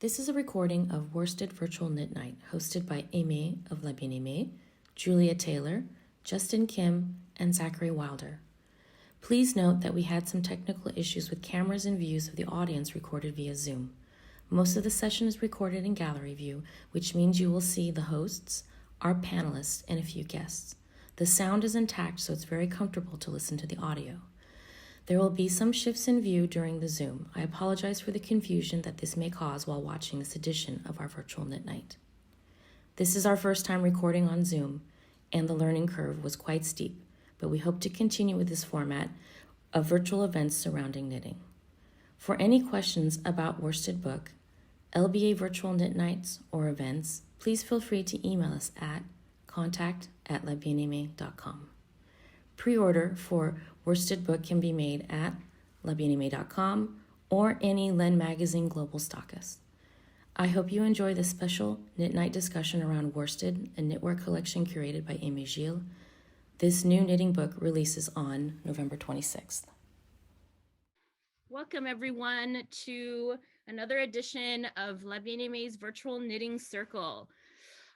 This is a recording of Worsted Virtual Knit Night, hosted by Aimée of La Bien Aimée, Julia Taylor, Justin Kim, and Zachary Wilder. Please note that we had some technical issues with cameras and views of the audience recorded via Zoom. Most of the session is recorded in gallery view, which means you will see the hosts, our panelists, and a few guests. The sound is intact, so it's very comfortable to listen to the audio. There will be some shifts in view during the Zoom. I apologize for the confusion that this may cause while watching this edition of our virtual knit night. This is our first time recording on Zoom, and the learning curve was quite steep, but we hope to continue with this format of virtual events surrounding knitting. For any questions about Worsted Book, LBA virtual knit nights, or events, please feel free to email us at contact@labienaime.com. Pre-order for Worsted Book can be made at labienaime.com or any Len Magazine global stockist. I hope you enjoy this special Knit Night discussion around worsted, a knitwear collection curated by Aimée Gille. This new knitting book releases on November 26th. Welcome everyone to another edition of La Bien Aimé's Virtual Knitting Circle.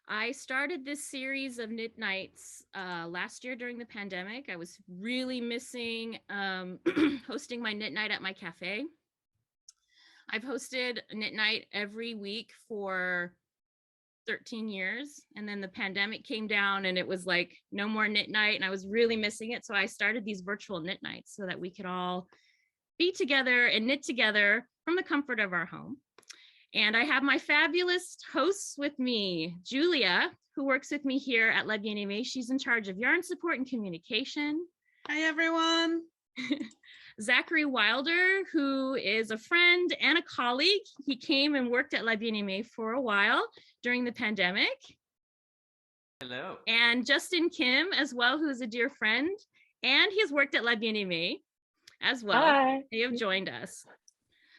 I started this series of knit nights last year during the pandemic. I was really missing hosting my knit night at my cafe. I've hosted a knit night every week for 13 years, and then the pandemic came down and it was like no more knit night, and I was really missing it. So I started these virtual knit nights so that we could all be together and knit together from the comfort of our home. And I have my fabulous hosts with me, Julia, who works with me here at La Bien Aimée. She's in charge of yarn support and communication. Hi, everyone. Zachary Wilder, who is a friend and a colleague. He came and worked at La Bien Aimée for a while during the pandemic. Hello. And Justin Kim as well, who is a dear friend. And he has worked at La Bien Aimée as well. Hi. They have joined us.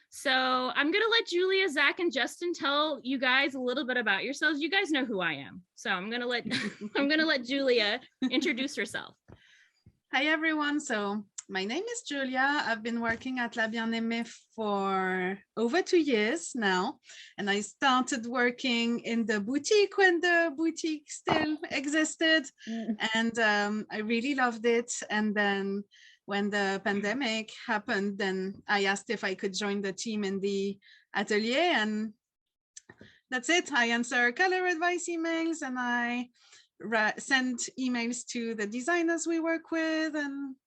So I'm going to let Julia, Zach, and Justin tell you guys a little bit about yourselves. You guys know who I am. So I'm going to let Julia introduce herself. Hi, everyone. So my name is Julia. I've been working at La Bien Aimée for over 2 years now. And I started working in the boutique when the boutique still existed. And I really loved it. And then when the pandemic happened, then I asked if I could join the team in the atelier, and that's it. I answer color advice emails, and I send emails to the designers we work with, and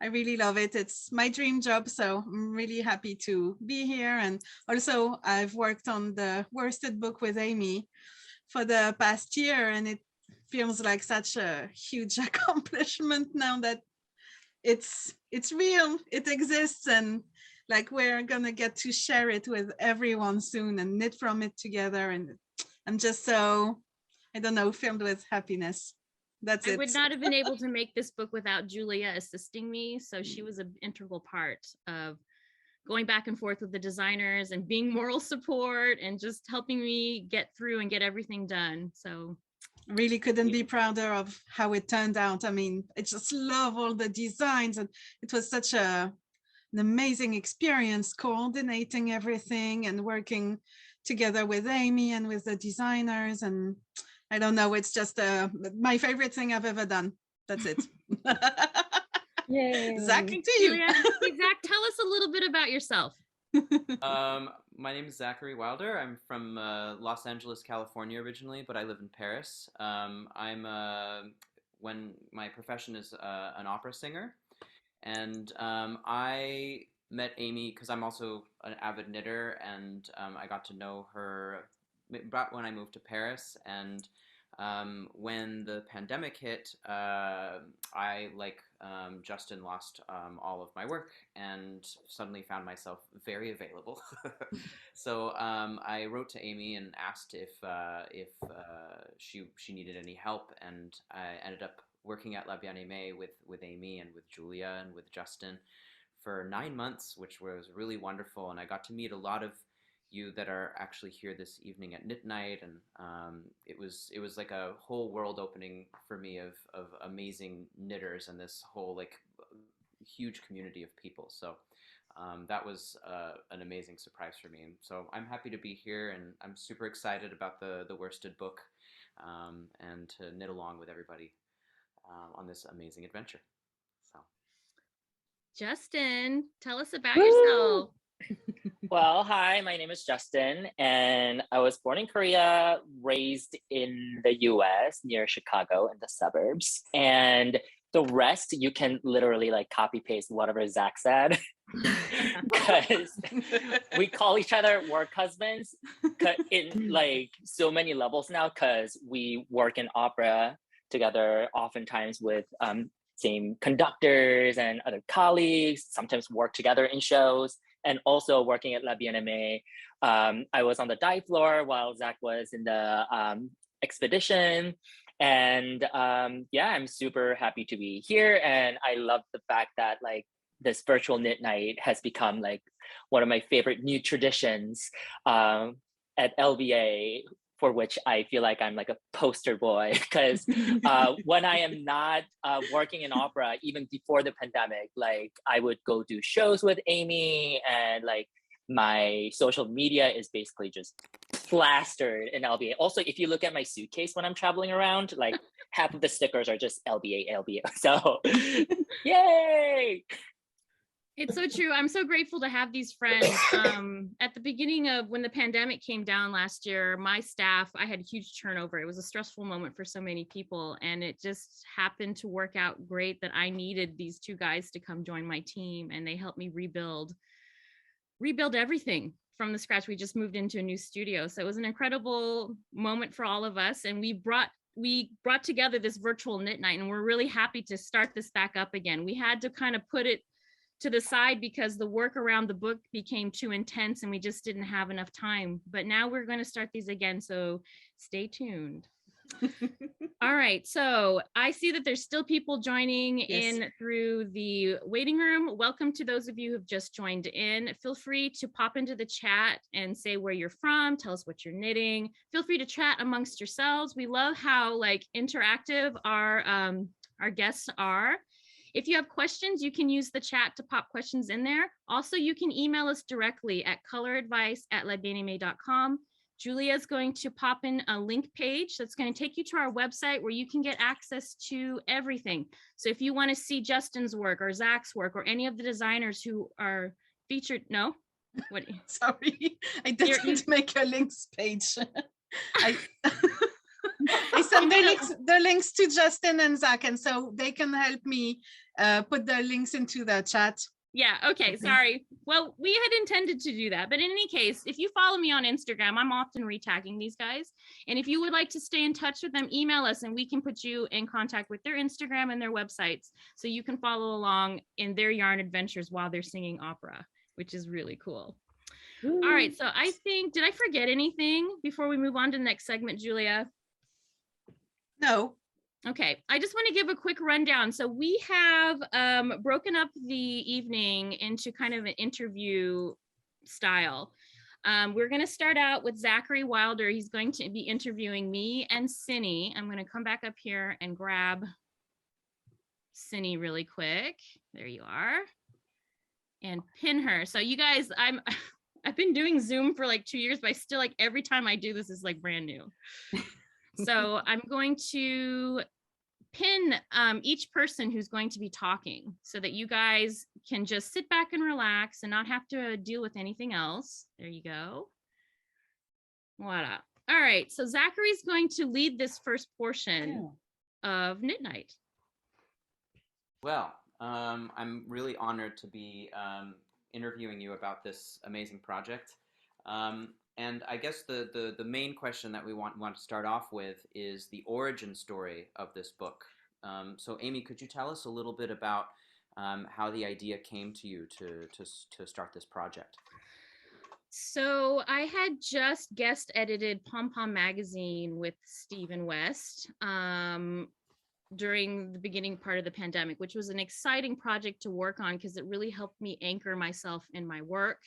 I really love it. It's my dream job, so I'm really happy to be here. And also, I've worked on the Worsted book with Aimée for the past year, and it feels like such a huge accomplishment now that it's real, it exists, and like we're gonna get to share it with everyone soon and knit from it together. And I'm just so, I don't know, filled with happiness. That's it. I would not have been able to make this book without Julia assisting me. So she was an integral part of going back and forth with the designers and being moral support and just helping me get through and get everything done. So really couldn't be prouder of how it turned out. I mean, I just love all the designs, and it was such an amazing experience coordinating everything and working together with Aimée and with the designers. And I don't know, it's just my favorite thing I've ever done. That's it. Yay. Zach, to you. Zach, tell us a little bit about yourself. My name is Zachary Wilder. I'm from Los Angeles, California originally, but I live in Paris. When my profession is an opera singer, and I met Aimée because I'm also an avid knitter, and I got to know her about when I moved to Paris. And when the pandemic hit, I, like Justin, lost all of my work and suddenly found myself very available. So I wrote to Aimée and asked if she needed any help, and I ended up working at La Bien Aimée with Aimée and with Julia and with Justin for 9 months, which was really wonderful. And I got to meet a lot of you that are actually here this evening at Knit Night, and it was like a whole world opening for me of amazing knitters and this whole like huge community of people. So That was an amazing surprise for me. So I'm happy to be here, and I'm super excited about the worsted book, and to knit along with everybody on this amazing adventure. So. Justin, tell us about Woo! yourself. Well, hi, my name is Justin, and I was born in Korea, raised in the US near Chicago in the suburbs. And the rest, you can literally like copy paste whatever Zach said, because we call each other work husbands in like so many levels now, because we work in opera together, oftentimes with same conductors and other colleagues, sometimes work together in shows. And also working at La Bien-Aimée, I was on the dye floor while Zach was in the expedition. And yeah, I'm super happy to be here. And I love the fact that like this virtual knit night has become like one of my favorite new traditions at LBA, for which I feel like I'm like a poster boy, because when I am not working in opera, even before the pandemic, like I would go do shows with Aimée, and like my social media is basically just plastered in LBA. Also, if you look at my suitcase when I'm traveling around, like half of the stickers are just LBA, LBA. So yay! It's so true. I'm so grateful to have these friends. At the beginning of when the pandemic came down last year, my staff, I had a huge turnover. It was a stressful moment for so many people. And it just happened to work out great that I needed these two guys to come join my team. And they helped me rebuild everything from the scratch. We just moved into a new studio. So it was an incredible moment for all of us. And we brought together this virtual knit night. And we're really happy to start this back up again. We had to kind of put it to the side because the work around the book became too intense and we just didn't have enough time. But now we're going to start these again, so stay tuned. All right, so I see that there's still people joining in through the waiting room. Welcome to those of you who've just joined in. Feel free to pop into the chat and say where you're from, tell us what you're knitting. Feel free to chat amongst yourselves. We love how like interactive our guests are. If you have questions, you can use the chat to pop questions in there. Also, you can email us directly at coloradvice@labienaime.com. Julia is going to pop in a link page that's going to take you to our website where you can get access to everything. So if you want to see Justin's work or Zach's work or any of the designers who are featured, no? What? Sorry, I didn't make a links page. I send the links to Justin and Zach, and so they can help me put the links into the chat. Yeah, okay, sorry. Well, we had intended to do that, but in any case, if you follow me on Instagram, I'm often retagging these guys. And if you would like to stay in touch with them, email us and we can put you in contact with their Instagram and their websites so you can follow along in their yarn adventures while they're singing opera, which is really cool. Ooh. All right, so I think, did I forget anything before we move on to the next segment, Julia? No. Okay, I just want to give a quick rundown. So we have broken up the evening into kind of an interview style. We're going to start out with Zachary Wilder. He's going to be interviewing me and Cindy. I'm going to come back up here and grab Cindy really quick. There you are. And pin her. So you guys, I've been doing Zoom for like 2 years, but I still like every time I do this is like brand new. So I'm going to pin each person who's going to be talking so that you guys can just sit back and relax and not have to deal with anything else. There you go. Voila. All right, so Zachary's going to lead this first portion of Knit Night. Well, I'm really honored to be interviewing you about this amazing project. And I guess the main question that we want to start off with is the origin story of this book. So Aimée, could you tell us a little bit about how the idea came to you to start this project? So I had just guest edited Pom Pom magazine with Stephen West during the beginning part of the pandemic, which was an exciting project to work on because it really helped me anchor myself in my work.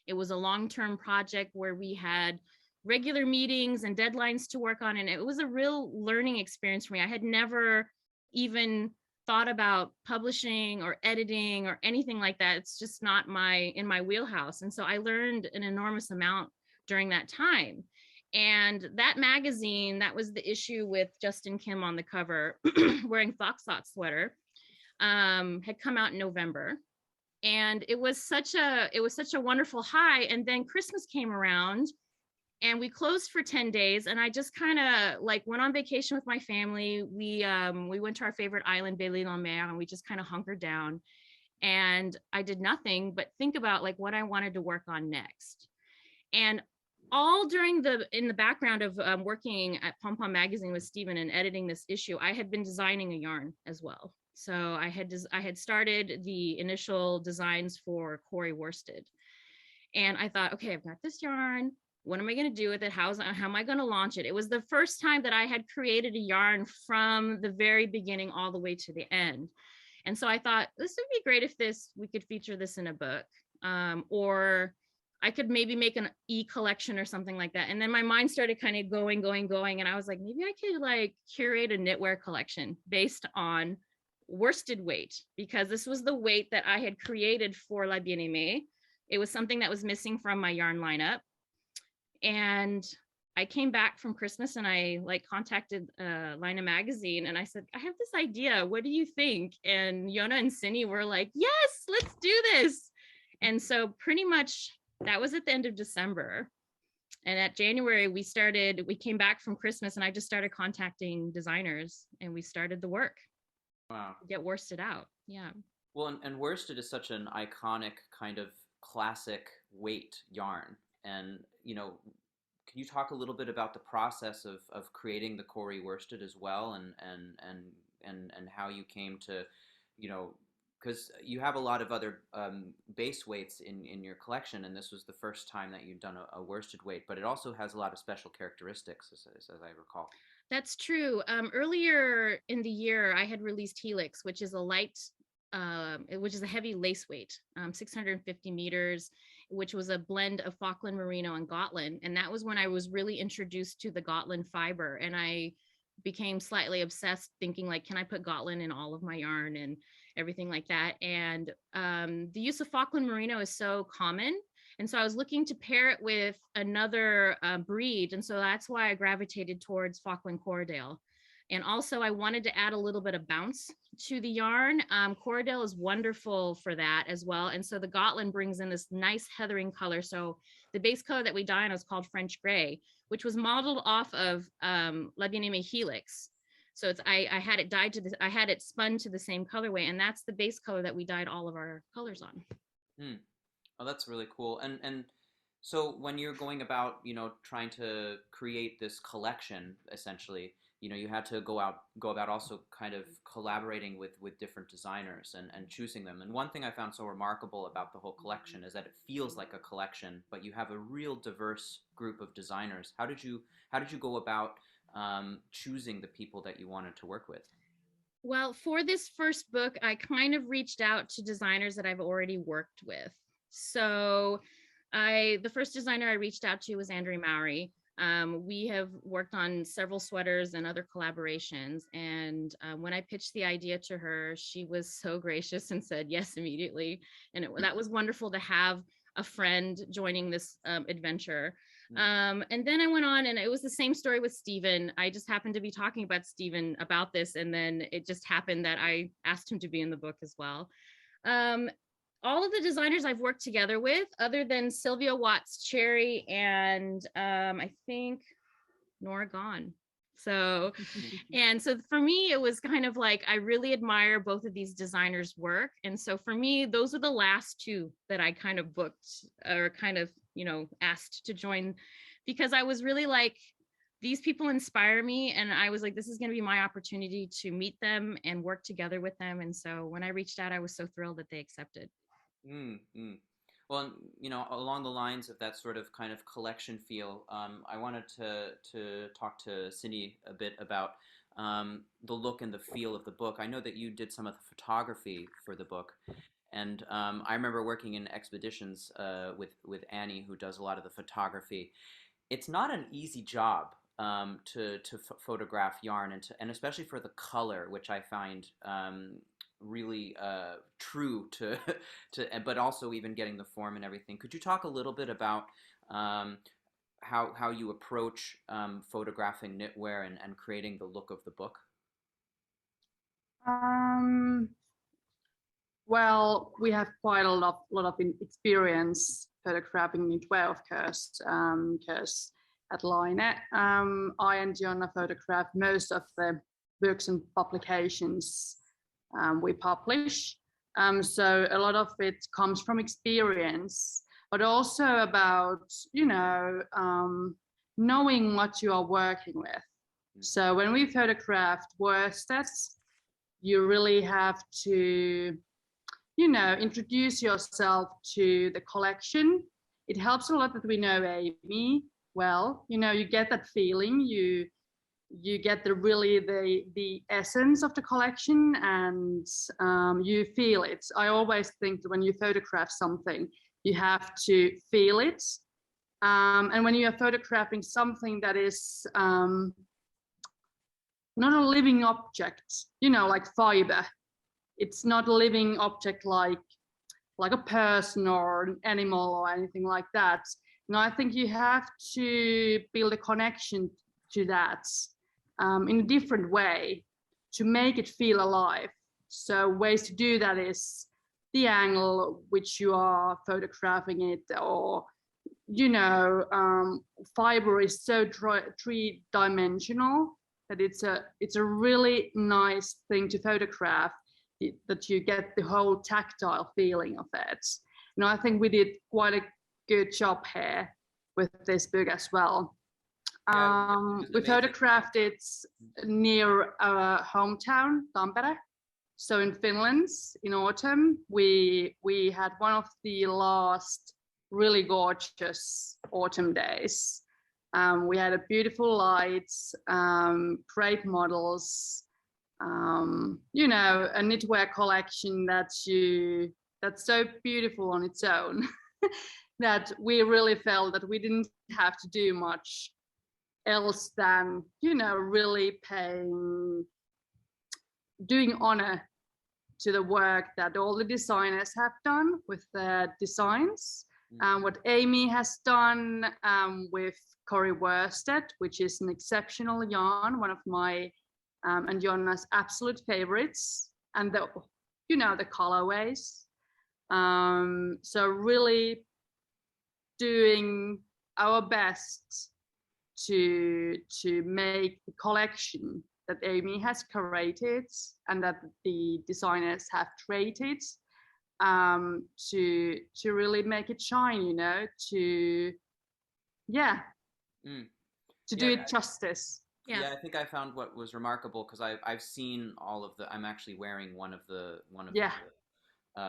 It was a long-term project where we had regular meetings and deadlines to work on, and it was a real learning experience for me. I had never even thought about publishing or editing or anything like that. It's just not in my wheelhouse. And so I learned an enormous amount during that time. And that magazine, that was the issue with Justin Kim on the cover wearing Foxtrot sweater, had come out in November. And it was such a wonderful high. And then Christmas came around and we closed for 10 days, and I just kind of like went on vacation with my family. We went to our favorite island, Belle-Île-en-Mer, and we just kind of hunkered down, and I did nothing but think about like what I wanted to work on next. And all during in the background of working at Pom Pom magazine with Stephen and editing this issue, I had been designing a yarn as well. So I had started the initial designs for Corey Worsted, and I thought, okay, I've got this yarn. What am I going to do with it? How am I going to launch it? It was the first time that I had created a yarn from the very beginning all the way to the end. And so I thought this would be great if we could feature this in a book, or I could maybe make an e-collection or something like that. And then my mind started kind of going. And I was like, maybe I could like curate a knitwear collection based on worsted weight, because this was the weight that I had created for La Bien-Aimée. It was something that was missing from my yarn lineup. And I came back from Christmas and I like contacted Lina magazine and I said, I have this idea. What do you think? And Yona and Cindy were like, yes, let's do this. And so pretty much that was at the end of December. And at January, we came back from Christmas and I just started contacting designers and we started the work. Wow. Get worsted out. Yeah. Well, and worsted is such an iconic kind of classic weight yarn. And, can you talk a little bit about the process of creating the Corey worsted as well, and how you came to, because you have a lot of other base weights in your collection, and this was the first time that you'd done a worsted weight, but it also has a lot of special characteristics, as I recall. That's true. Earlier in the year, I had released Helix, which is a heavy lace weight, 650 meters, which was a blend of Falkland Merino and Gotland. And that was when I was really introduced to the Gotland fiber. And I became slightly obsessed thinking like, can I put Gotland in all of my yarn and everything like that? And the use of Falkland Merino is so common. And so I was looking to pair it with another breed. And so that's why I gravitated towards Falkland Corriedale. And also I wanted to add a little bit of bounce to the yarn. Corriedale is wonderful for that as well. And so the Gotland brings in this nice heathering color. So the base color that we dye on is called French Gray, which was modeled off of La Bien-Aimée Helix. So I had it I had it spun to the same colorway, and that's the base color that we dyed all of our colors on. Oh, that's really cool. And so when you're going about, trying to create this collection, essentially, you had to go about also kind of collaborating with different designers and choosing them. And one thing I found so remarkable about the whole collection is that it feels like a collection, but you have a real diverse group of designers. How did you go about choosing the people that you wanted to work with? Well, for this first book, I kind of reached out to designers that I've already worked with. So the first designer I reached out to was Andrea Mowry. We have worked on several sweaters and other collaborations. And when I pitched the idea to her, she was so gracious and said yes immediately. And that was wonderful to have a friend joining this adventure. And then I went on, and it was the same story with Stephen. I just happened to be talking about Stephen about this. And then it just happened that I asked him to be in the book as well. All of the designers I've worked together with, other than Sylvia Watts Cherry and I think Nora Gone. So, and so for me, it was kind of like, I really admire both of these designers' work. And so for me, those are the last two that I kind of booked or kind of, asked to join, because I was really like, these people inspire me. And I was like, this is going to be my opportunity to meet them and work together with them. And so when I reached out, I was so thrilled that they accepted. Well, along the lines of that sort of kind of collection feel, I wanted to talk to Cindy a bit about the look and the feel of the book. I know that you did some of the photography for the book, and I remember working in expeditions with Annie, who does a lot of the photography. It's not an easy job to photograph yarn and especially for the color, which I find really true to but also even getting the form and everything. Could you talk a little bit about how you approach photographing knitwear and creating the look of the book? Well, we have quite a lot of experience photographing knitwear, of course, because at Line, I and Jonna photograph most of the books and publications we publish. So a lot of it comes from experience, but also about, knowing what you are working with. So when we photographed worsteds, you really have to, introduce yourself to the collection. It helps a lot that we know Aimée well. You get that feeling. You get the essence of the collection, and you feel it. I always think that when you photograph something, you have to feel it. And when you are photographing something that is not a living object, like fiber, it's not a living object like a person or an animal or anything like that. I think you have to build a connection to that in a different way to make it feel alive. So ways to do that is the angle which you are photographing it, or fiber is so three-dimensional that it's a really nice thing to photograph, that you get the whole tactile feeling of it. I think we did quite a good job here with this book as well. We photographed it near our hometown, Tampere. So in Finland, in autumn, we had one of the last really gorgeous autumn days. We had a beautiful lights, great models, a knitwear collection that's so beautiful on its own that we really felt that we didn't have to do much else than, really doing honor to the work that all the designers have done with their designs. What Aimée has done with Cori worsted, which is an exceptional yarn, one of my and Jonna's absolute favorites, and the colorways. So really doing our best to make the collection that Aimée has curated and that the designers have created to really make it shine, to do it justice. Yeah, I think I found what was remarkable, because I've seen all of the. I'm actually wearing one of the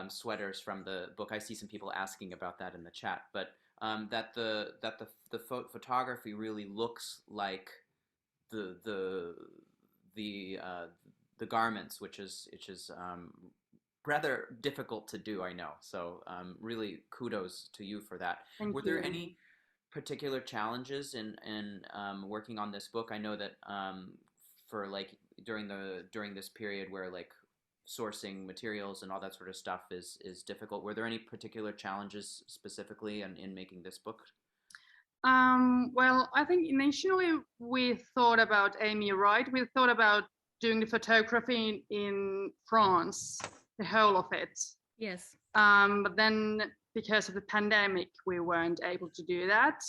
sweaters from the book. I see some people asking about that in the chat, but that the photography really looks like the garments, which is rather difficult to do, I know. So really kudos to you for that. Were there any particular challenges in working on this book? I know that for during this period where sourcing materials and all that sort of stuff is difficult. Were there any particular challenges specifically in making this book? Well, I think initially we thought about Aimée, right? We thought about doing the photography in France, the whole of it. Yes. But then because of the pandemic, we weren't able to do that.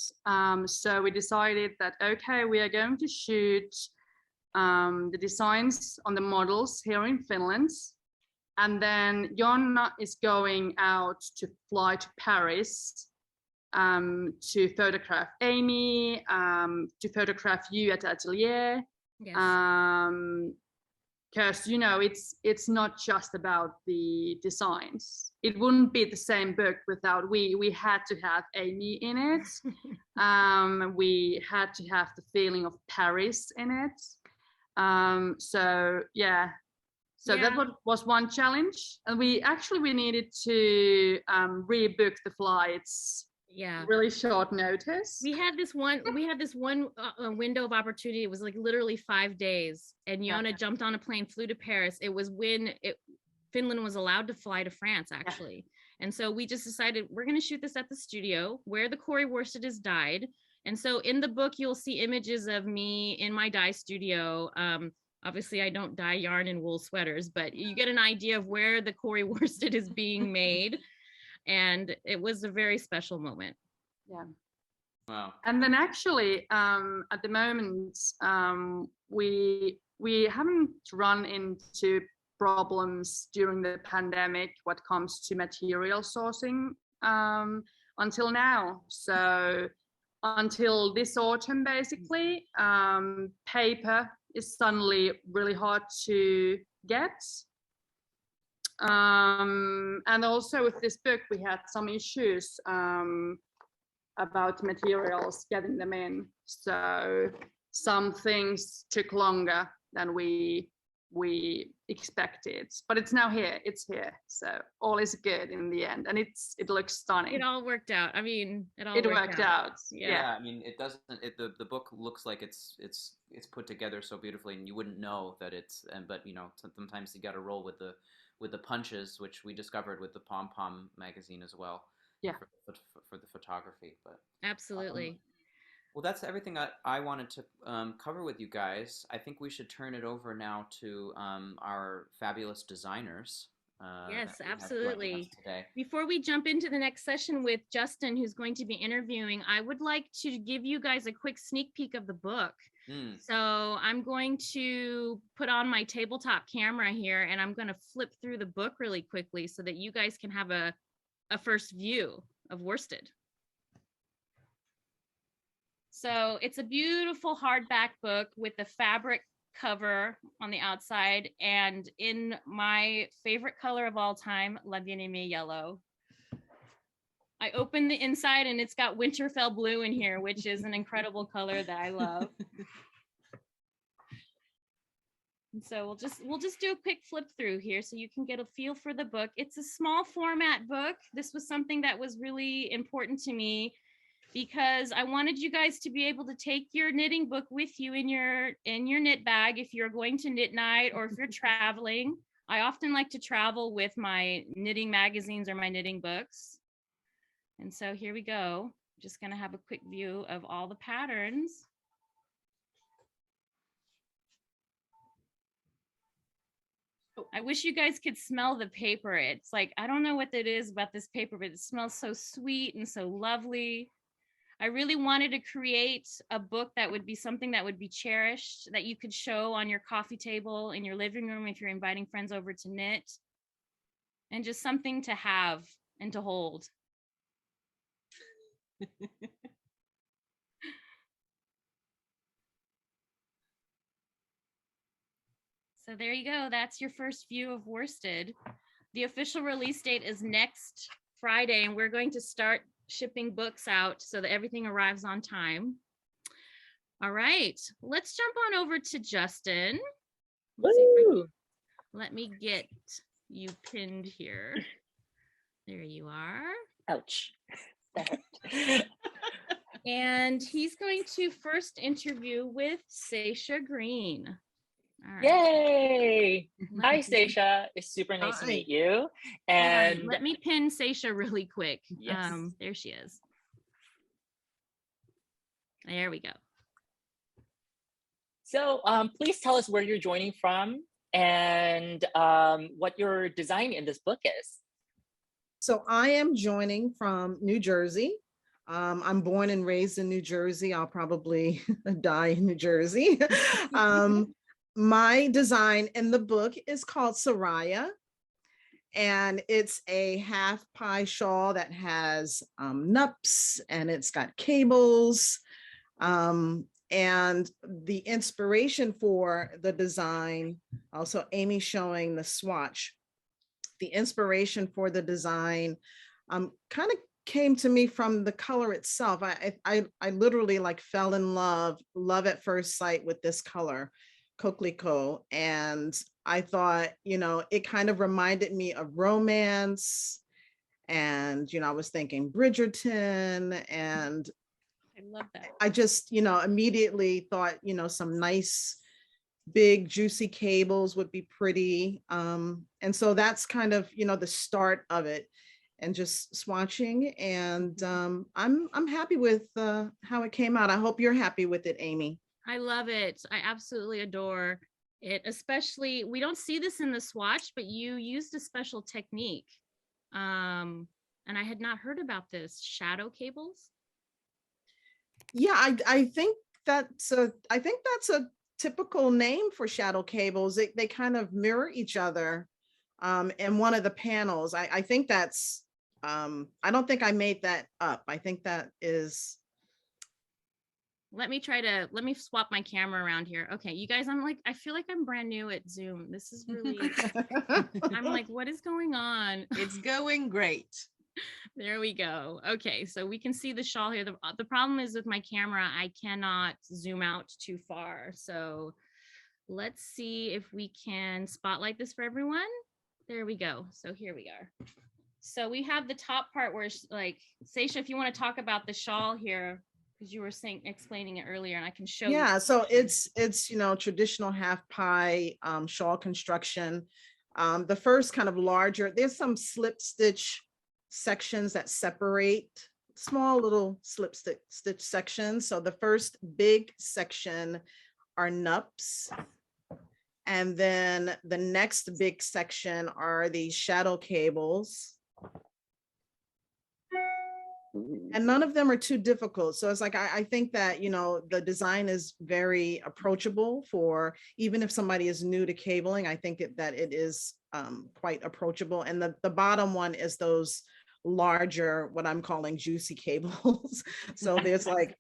So we decided that, okay, we are going to shoot the designs on the models here in Finland. And then Jonna is going out to fly to Paris to photograph Aimée, to photograph you at Atelier. Yes. Because it's not just about the designs. It wouldn't be the same book without we had to have Aimée in it. We had to have the feeling of Paris in it. So that was one challenge, and we needed to rebook the flights Yeah. really short notice. We had this one window of opportunity. It was like literally 5 days, and Yona jumped on a plane, flew to Paris. It was when Finland was allowed to fly to France, actually. And so we just decided we're going to shoot this at the studio where the Corey worsted is dyed. And so in the book, you'll see images of me in my dye studio. Obviously, I don't dye yarn and wool sweaters, but you get an idea of where the Corey worsted is being made. And it was a very special moment. Yeah. Wow. And then actually, at the moment, we haven't run into problems during the pandemic what comes to material sourcing until now. So until this autumn, basically, paper is suddenly really hard to get. And also with this book, we had some issues about materials, getting them in. So some things took longer than we expected, but it's now here. It's here, so all is good in the end, and it looks stunning. It all worked out. I mean, it worked out. Yeah, I mean, it doesn't. The book looks like it's put together so beautifully, and you wouldn't know that it's. But you know, sometimes you got to roll with the punches, which we discovered with the Pom Pom magazine as well. Yeah. For the photography, but absolutely. Well, that's everything I wanted to cover with you guys. I think we should turn it over now to our fabulous designers. Yes, absolutely. Before we jump into the next session with Justin, who's going to be interviewing, I would like to give you guys a quick sneak peek of the book. So I'm going to put on my tabletop camera here, and I'm going to flip through the book really quickly so that you guys can have a first view of worsted. So it's a beautiful hardback book with the fabric cover on the outside, and in my favorite color of all time, La Bien-Aimée yellow. I opened the inside and it's got Winterfell blue in here, which is an incredible color that I love. And so we'll just do a quick flip through here so you can get a feel for the book. It's a small format book. This was something that was really important to me because I wanted you guys to be able to take your knitting book with you in your knit bag if you're going to knit night or if you're traveling. I often like to travel with my knitting magazines or my knitting books. And so here we go. I'm just going to have a quick view of all the patterns. I wish you guys could smell the paper. It's like, I don't know what it is about this paper, but it smells so sweet and so lovely. I really wanted to create a book that would be something that would be cherished, that you could show on your coffee table in your living room if you're inviting friends over to knit, and just something to have and to hold. So there you go. That's your first view of worsted. The official release date is next Friday, and we're going to start shipping books out so that everything arrives on time. All right, let's jump on over to Justin. Let me get you pinned here. There you are. Ouch. And he's going to first interview with Seisha Green. All right. Yay! Hi, Seisha. It's super nice to meet you. And let me pin Seisha really quick. Yes. There she is. There we go. So please tell us where you're joining from and what your design in this book is. So I am joining from New Jersey. I'm born and raised in New Jersey. I'll probably die in New Jersey. My design in the book is called Soraya, and it's a half pie shawl that has nups, and it's got cables. And the inspiration for the design, also Amy showing the swatch, the inspiration for the design kind of came to me from the color itself. I literally like fell in love at first sight with this color, coquelicot, and I thought, you know, it kind of reminded me of romance And, I was thinking Bridgerton, and I love that. I just, immediately thought, some nice, big, juicy cables would be pretty. And so that's kind of, the start of it, and just swatching. And I'm happy with how it came out. I hope you're happy with it, Aimée. I love it. I absolutely adore it. Especially, we don't see this in the swatch, but you used a special technique. And I had not heard about this, shadow cables. Yeah, I think that's a typical name for shadow cables. They kind of mirror each other in one of the panels. I think that's I don't think I made that up. I think that is. Let me swap my camera around here. Okay, you guys, I feel like I'm brand new at Zoom. This is really, I'm like, what is going on? It's going great. There we go. Okay, so we can see the shawl here. The problem is with my camera, I cannot zoom out too far. So let's see if we can spotlight this for everyone. There we go. So here we are. So we have the top part where, like, Seisha, if you want to talk about the shawl here, because you were explaining it earlier, and I can show you. Yeah, so it's traditional half pie shawl construction. The first kind of larger, there's some slip stitch sections that separate, small little slip stitch sections. So the first big section are nups, and then the next big section are these shadow cables. And none of them are too difficult. So it's like, I think that, the design is very approachable for, even if somebody is new to cabling, I think that it is quite approachable. And the bottom one is those larger, what I'm calling juicy cables. So there's like,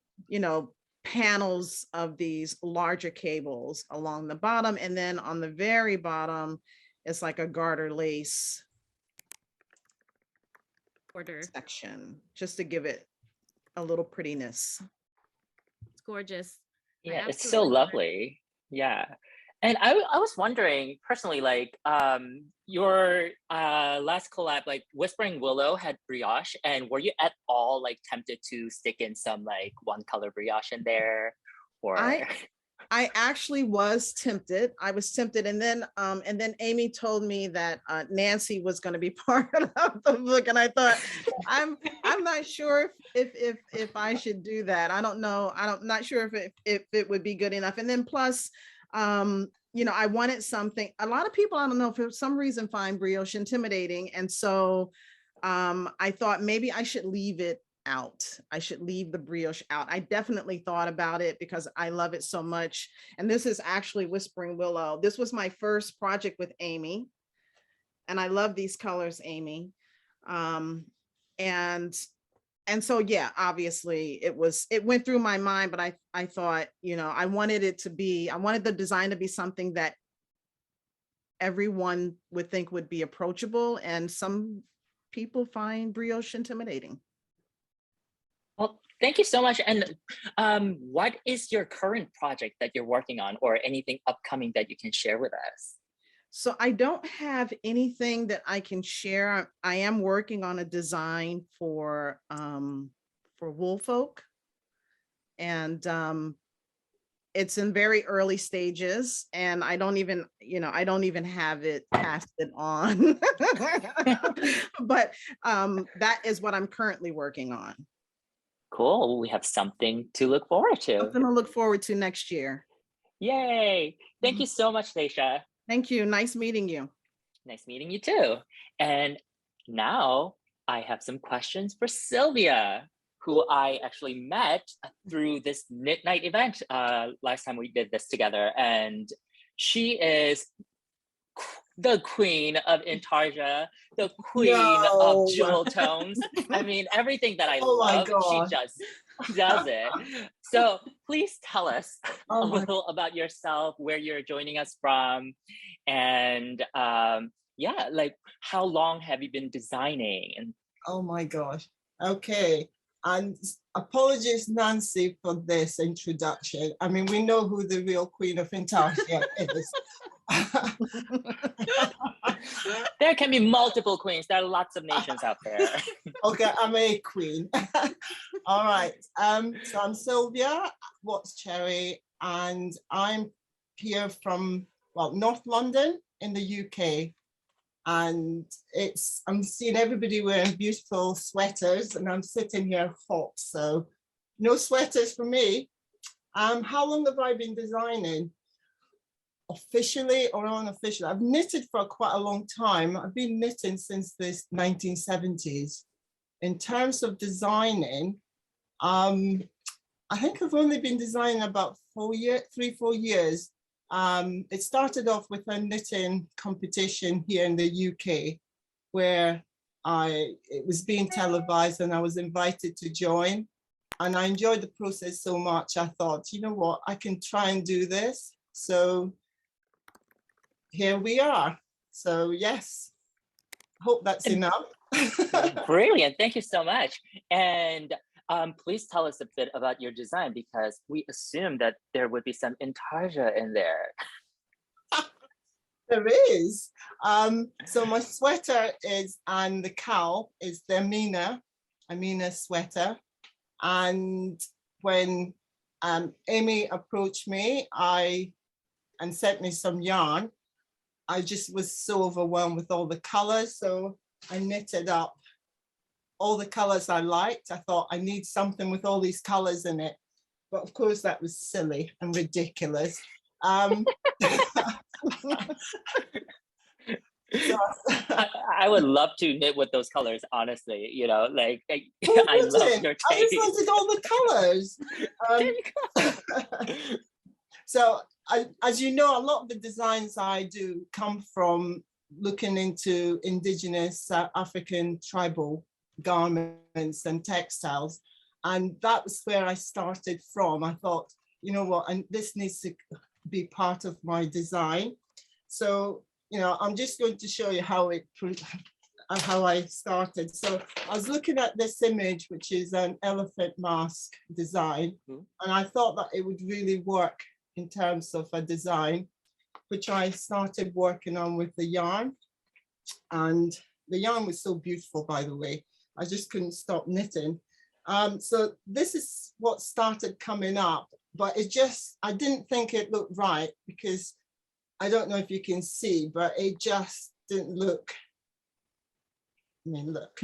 panels of these larger cables along the bottom. And then on the very bottom, it's like a garter lace Order. section, just to give it a little prettiness. It's gorgeous. Yeah, it's so lovely. Yeah. And I was wondering personally, like, your last collab, like Whispering Willow had brioche, and were you at all like tempted to stick in some like one color brioche in there? Or I actually was tempted. I was tempted, and then Aimée told me that Nancy was going to be part of the book, and I thought, I'm not sure if I should do that. I don't know. I'm not sure if it would be good enough. And then plus, I wanted something. A lot of people, I don't know, for some reason find brioche intimidating, and so I thought maybe I should leave it out. I should leave the brioche out. I definitely thought about it because I love it so much. And this is actually Whispering Willow. This was my first project with Aimée, and I love these colors, Aimée. And so, yeah, obviously it went through my mind, but I thought, I wanted the design to be something that everyone would think would be approachable, and some people find brioche intimidating. Well, thank you so much. And what is your current project that you're working on, or anything upcoming that you can share with us? So I don't have anything that I can share. I am working on a design for Woolfolk, and it's in very early stages, and I don't even have it casted on. But that is what I'm currently working on. Cool. We have something to look forward to. Something to look forward to next year. Yay. Thank you so much, Seisha. Thank you. Nice meeting you. Nice meeting you too. And now I have some questions for Sylvia, who I actually met through this Knit Night event last time we did this together. And she is the queen of Intarsia, the queen of jewel tones. I mean, everything that I love, she just does it. So please tell us a little about yourself, where you're joining us from, and like how long have you been designing? And oh my gosh. Okay. And apologies, Nancy, for this introduction. I mean, we know who the real queen of Intarsia is. There can be multiple queens. There are lots of nations out there. Okay, I'm a queen. All right. So I'm Sylvia Watts Cherry, and I'm here from, well, North London in the UK. And I'm seeing everybody wearing beautiful sweaters, and I'm sitting here hot. So no sweaters for me. How long have I been designing? Officially or unofficially? I've knitted for quite a long time. I've been knitting since the 1970s. In terms of designing, I think I've only been designing about 4 years. It started off with a knitting competition here in the UK, where it was being televised and I was invited to join. And I enjoyed the process so much, I thought, you know what, I can try and do this. So here we are. So yes, hope that's enough. Brilliant, thank you so much. And please tell us a bit about your design, because we assume that there would be some intarsia in there. There is. So my sweater and the cowl is the Aimée sweater. And when Aimée approached me and sent me some yarn, I just was so overwhelmed with all the colors. So I knitted up all the colors I liked. I thought I need something with all these colors in it. But of course that was silly and ridiculous. I would love to knit with those colors, honestly. You know, like I love your I just taste. wanted all the colors. So as you know, a lot of the designs I do come from looking into indigenous African tribal garments and textiles. And that was where I started from. I thought, you know what, and this needs to be part of my design. So, you know, I'm just going to show you how I started. So I was looking at this image, which is an elephant mask design. And I thought that it would really work in terms of a design, which I started working on with the yarn. And the yarn was so beautiful, by the way. I just couldn't stop knitting. So this is what started coming up, but I didn't think it looked right, because I don't know if you can see, but it just didn't look. I mean, look.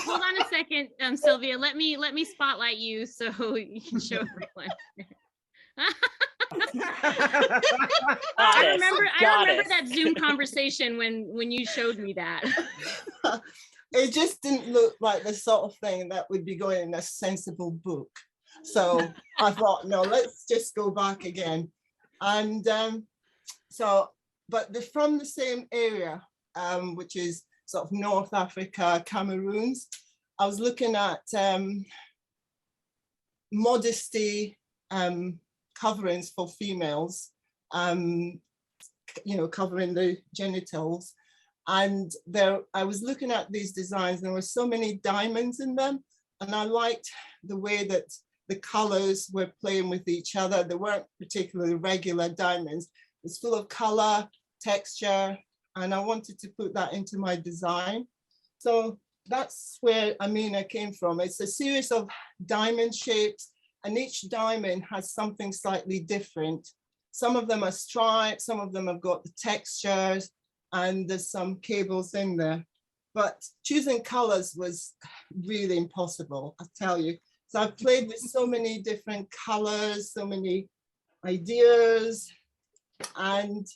Hold on a second, Sylvia. Let me spotlight you so you can show everyone. I remember that Zoom conversation when you showed me that. It just didn't look like the sort of thing that would be going in a sensible book. So I thought, no, let's just go back again. And but they're from the same area, which is sort of North Africa, Cameroons. I was looking at modesty coverings for females, you know, covering the genitals. And I was looking at these designs, and there were so many diamonds in them. And I liked the way that the colors were playing with each other. They weren't particularly regular diamonds. It's full of color, texture, and I wanted to put that into my design. So that's where Aimée came from. It's a series of diamond shapes, and each diamond has something slightly different. Some of them are striped, some of them have got the textures, and there's some cables in there. But choosing colors was really impossible, I tell you. So I've played with so many different colors, so many ideas, and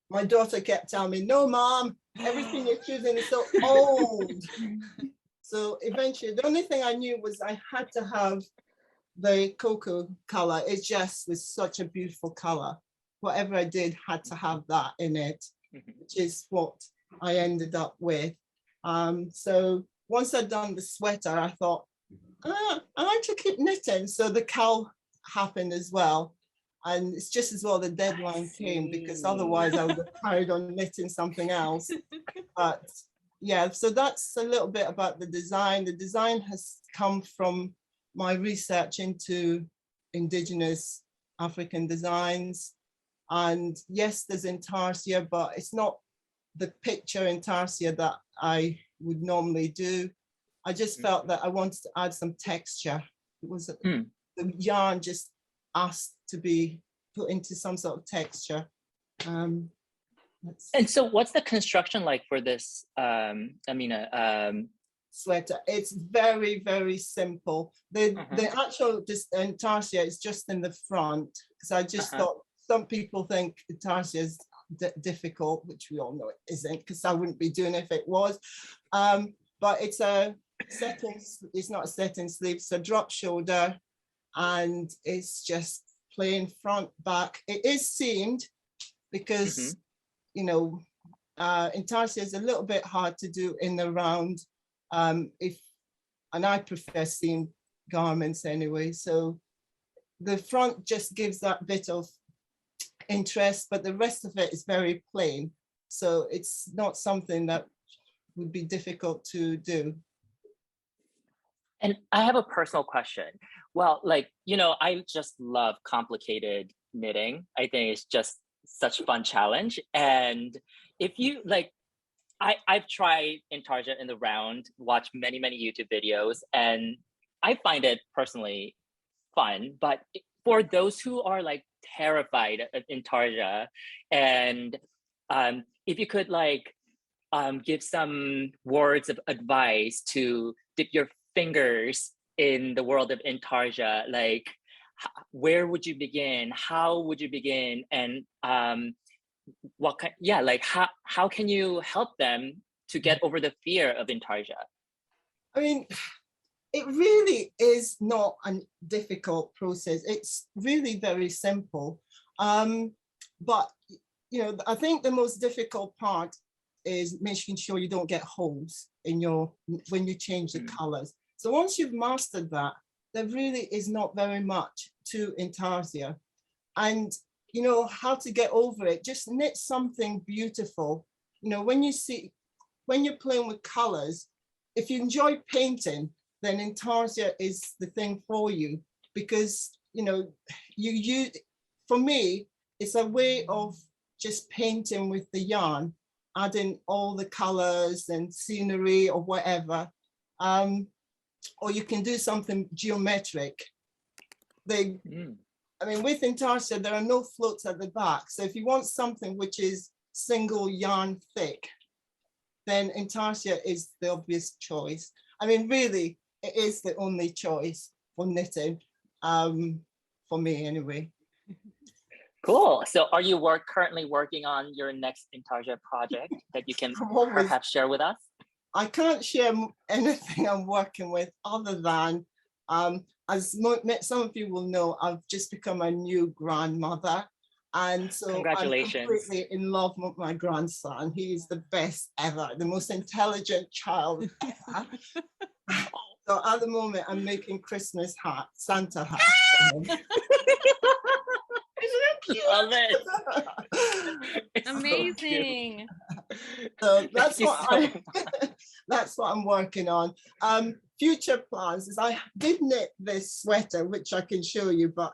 my daughter kept telling me, no, Mom, everything you're choosing is so old. So eventually, the only thing I knew was I had to have the cocoa color. It just was such a beautiful color. Whatever I did had to have that in it, which is what I ended up with. So once I'd done the sweater, I thought, I like to keep knitting. So the cowl happened as well. And it's just as well the deadline came, because otherwise I would have carried on knitting something else. But yeah, so that's a little bit about the design. The design has come from my research into indigenous African designs. And yes, there's intarsia, but it's not the picture intarsia that I would normally do. I just felt that I wanted to add some texture. It was the yarn just asked to be put into some sort of texture. And so what's the construction like for this, Amina? Sweater? It's very, very simple. The actual intarsia is just in the front, because I just thought some people think intarsia is difficult, which we all know it isn't, because I wouldn't be doing it if it was. But it's a setting, it's not a setting sleeve, it's a drop shoulder, and it's just plain front, back. It is seamed because, you know, intarsia is a little bit hard to do in the round. And I prefer seamed garments anyway. So the front just gives that bit of interest, but the rest of it is very plain. So it's not something that would be difficult to do. And I have a personal question. Well, like, you know, I just love complicated knitting. I think it's just such a fun challenge. And if you like, I've tried intarsia in the round, watched many, many YouTube videos, and I find it personally fun. But for those who are like terrified of intarsia, and if you could like give some words of advice to dip your fingers in the world of intarsia, like where would you begin? How would you begin? And what kind, yeah, like how can you help them to get over the fear of intarsia? I mean, it really is not a difficult process. It's really very simple. But, you know, I think the most difficult part is making sure you don't get holes in when you change the colors. So once you've mastered that, there really is not very much to intarsia. And, you know, how to get over it, just knit something beautiful. You know, when you're playing with colors, if you enjoy painting, then intarsia is the thing for you, because, you know, for me, it's a way of just painting with the yarn, adding all the colors and scenery or whatever. Or you can do something geometric. I mean, with intarsia, there are no floats at the back. So if you want something which is single yarn thick, then intarsia is the obvious choice. I mean, really, it is the only choice for knitting, for me anyway. Cool. So are you currently working on your next intarsia project that you can perhaps share with us? I can't share anything I'm working with other than, as some of you will know, I've just become a new grandmother. And so congratulations. I'm completely in love with my grandson. He is the best ever, the most intelligent child ever. So at the moment, I'm making Christmas hats, Santa hats. Love it. Amazing. So that's what I'm working on. Future plans is I did knit this sweater, which I can show you, but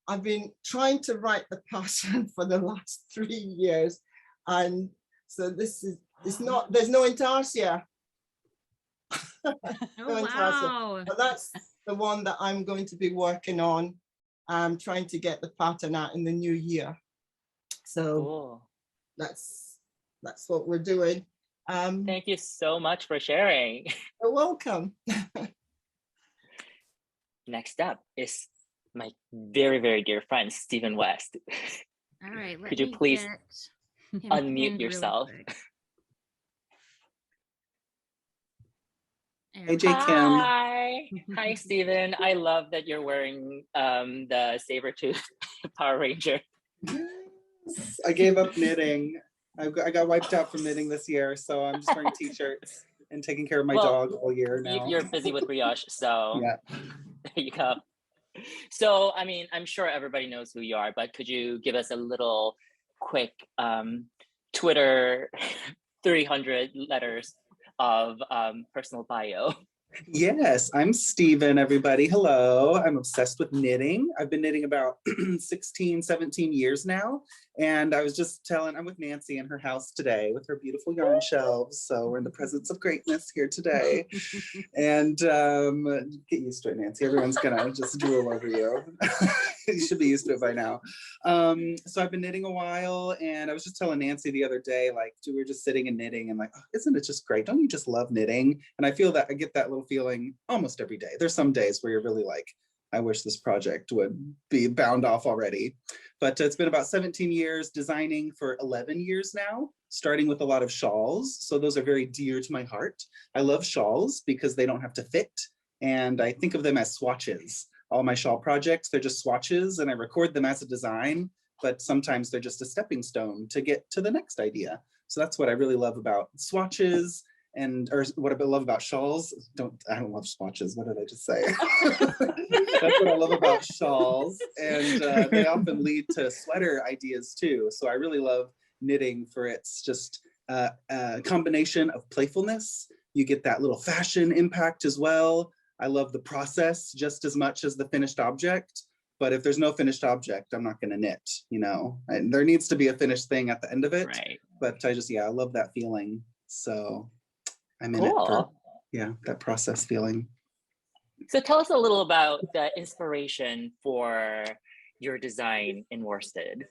I've been trying to write the pattern for the last 3 years. And so there's no intarsia. Oh, wow. But that's the one that I'm going to be working on. I'm trying to get the pattern out in the new year. So cool. That's what we're doing. Thank you so much for sharing. You're welcome. Next up is my very, very dear friend, Stephen West. All right. Could you please unmute yourself? AJ Kim. Hi. Hi, Stephen. I love that you're wearing the Sabretooth Power Ranger. Yes, I gave up knitting. I got wiped out from knitting this year, so I'm just wearing t-shirts and taking care of my dog all year now. You're busy with brioche, so yeah. There you go. So, I mean, I'm sure everybody knows who you are, but could you give us a little quick Twitter 300 letters of personal bio? Yes, I'm Steven, everybody. Hello. I'm obsessed with knitting. I've been knitting about 16, 17 years now. And I was just telling, I'm with Nancy in her house today with her beautiful yarn shelves. So we're in the presence of greatness here today. And get used to it, Nancy. Everyone's gonna just drool over you. You should be used to it by now. So I've been knitting a while, and I was just telling Nancy the other day, like, we were just sitting and knitting, and like, oh, isn't it just great? Don't you just love knitting? And I feel that I get that little feeling almost every day. There's some days where you're really like, I wish this project would be bound off already. But it's been about 17 years, designing for 11 years now, starting with a lot of shawls. So those are very dear to my heart. I love shawls because they don't have to fit. And I think of them as swatches. All my shawl projects, they're just swatches, and I record them as a design, but sometimes they're just a stepping stone to get to the next idea. So that's what I really love about swatches, or what I love about shawls. I don't love swatches. What did I just say? That's what I love about shawls. And they often lead to sweater ideas too. So I really love knitting for its just a combination of playfulness. You get that little fashion impact as well. I love the process just as much as the finished object. But if there's no finished object, I'm not going to knit, you know, and there needs to be a finished thing at the end of it. Right. But I love that feeling. So I'm in Cool. it for, that process feeling. So tell us a little about the inspiration for your design in worsted.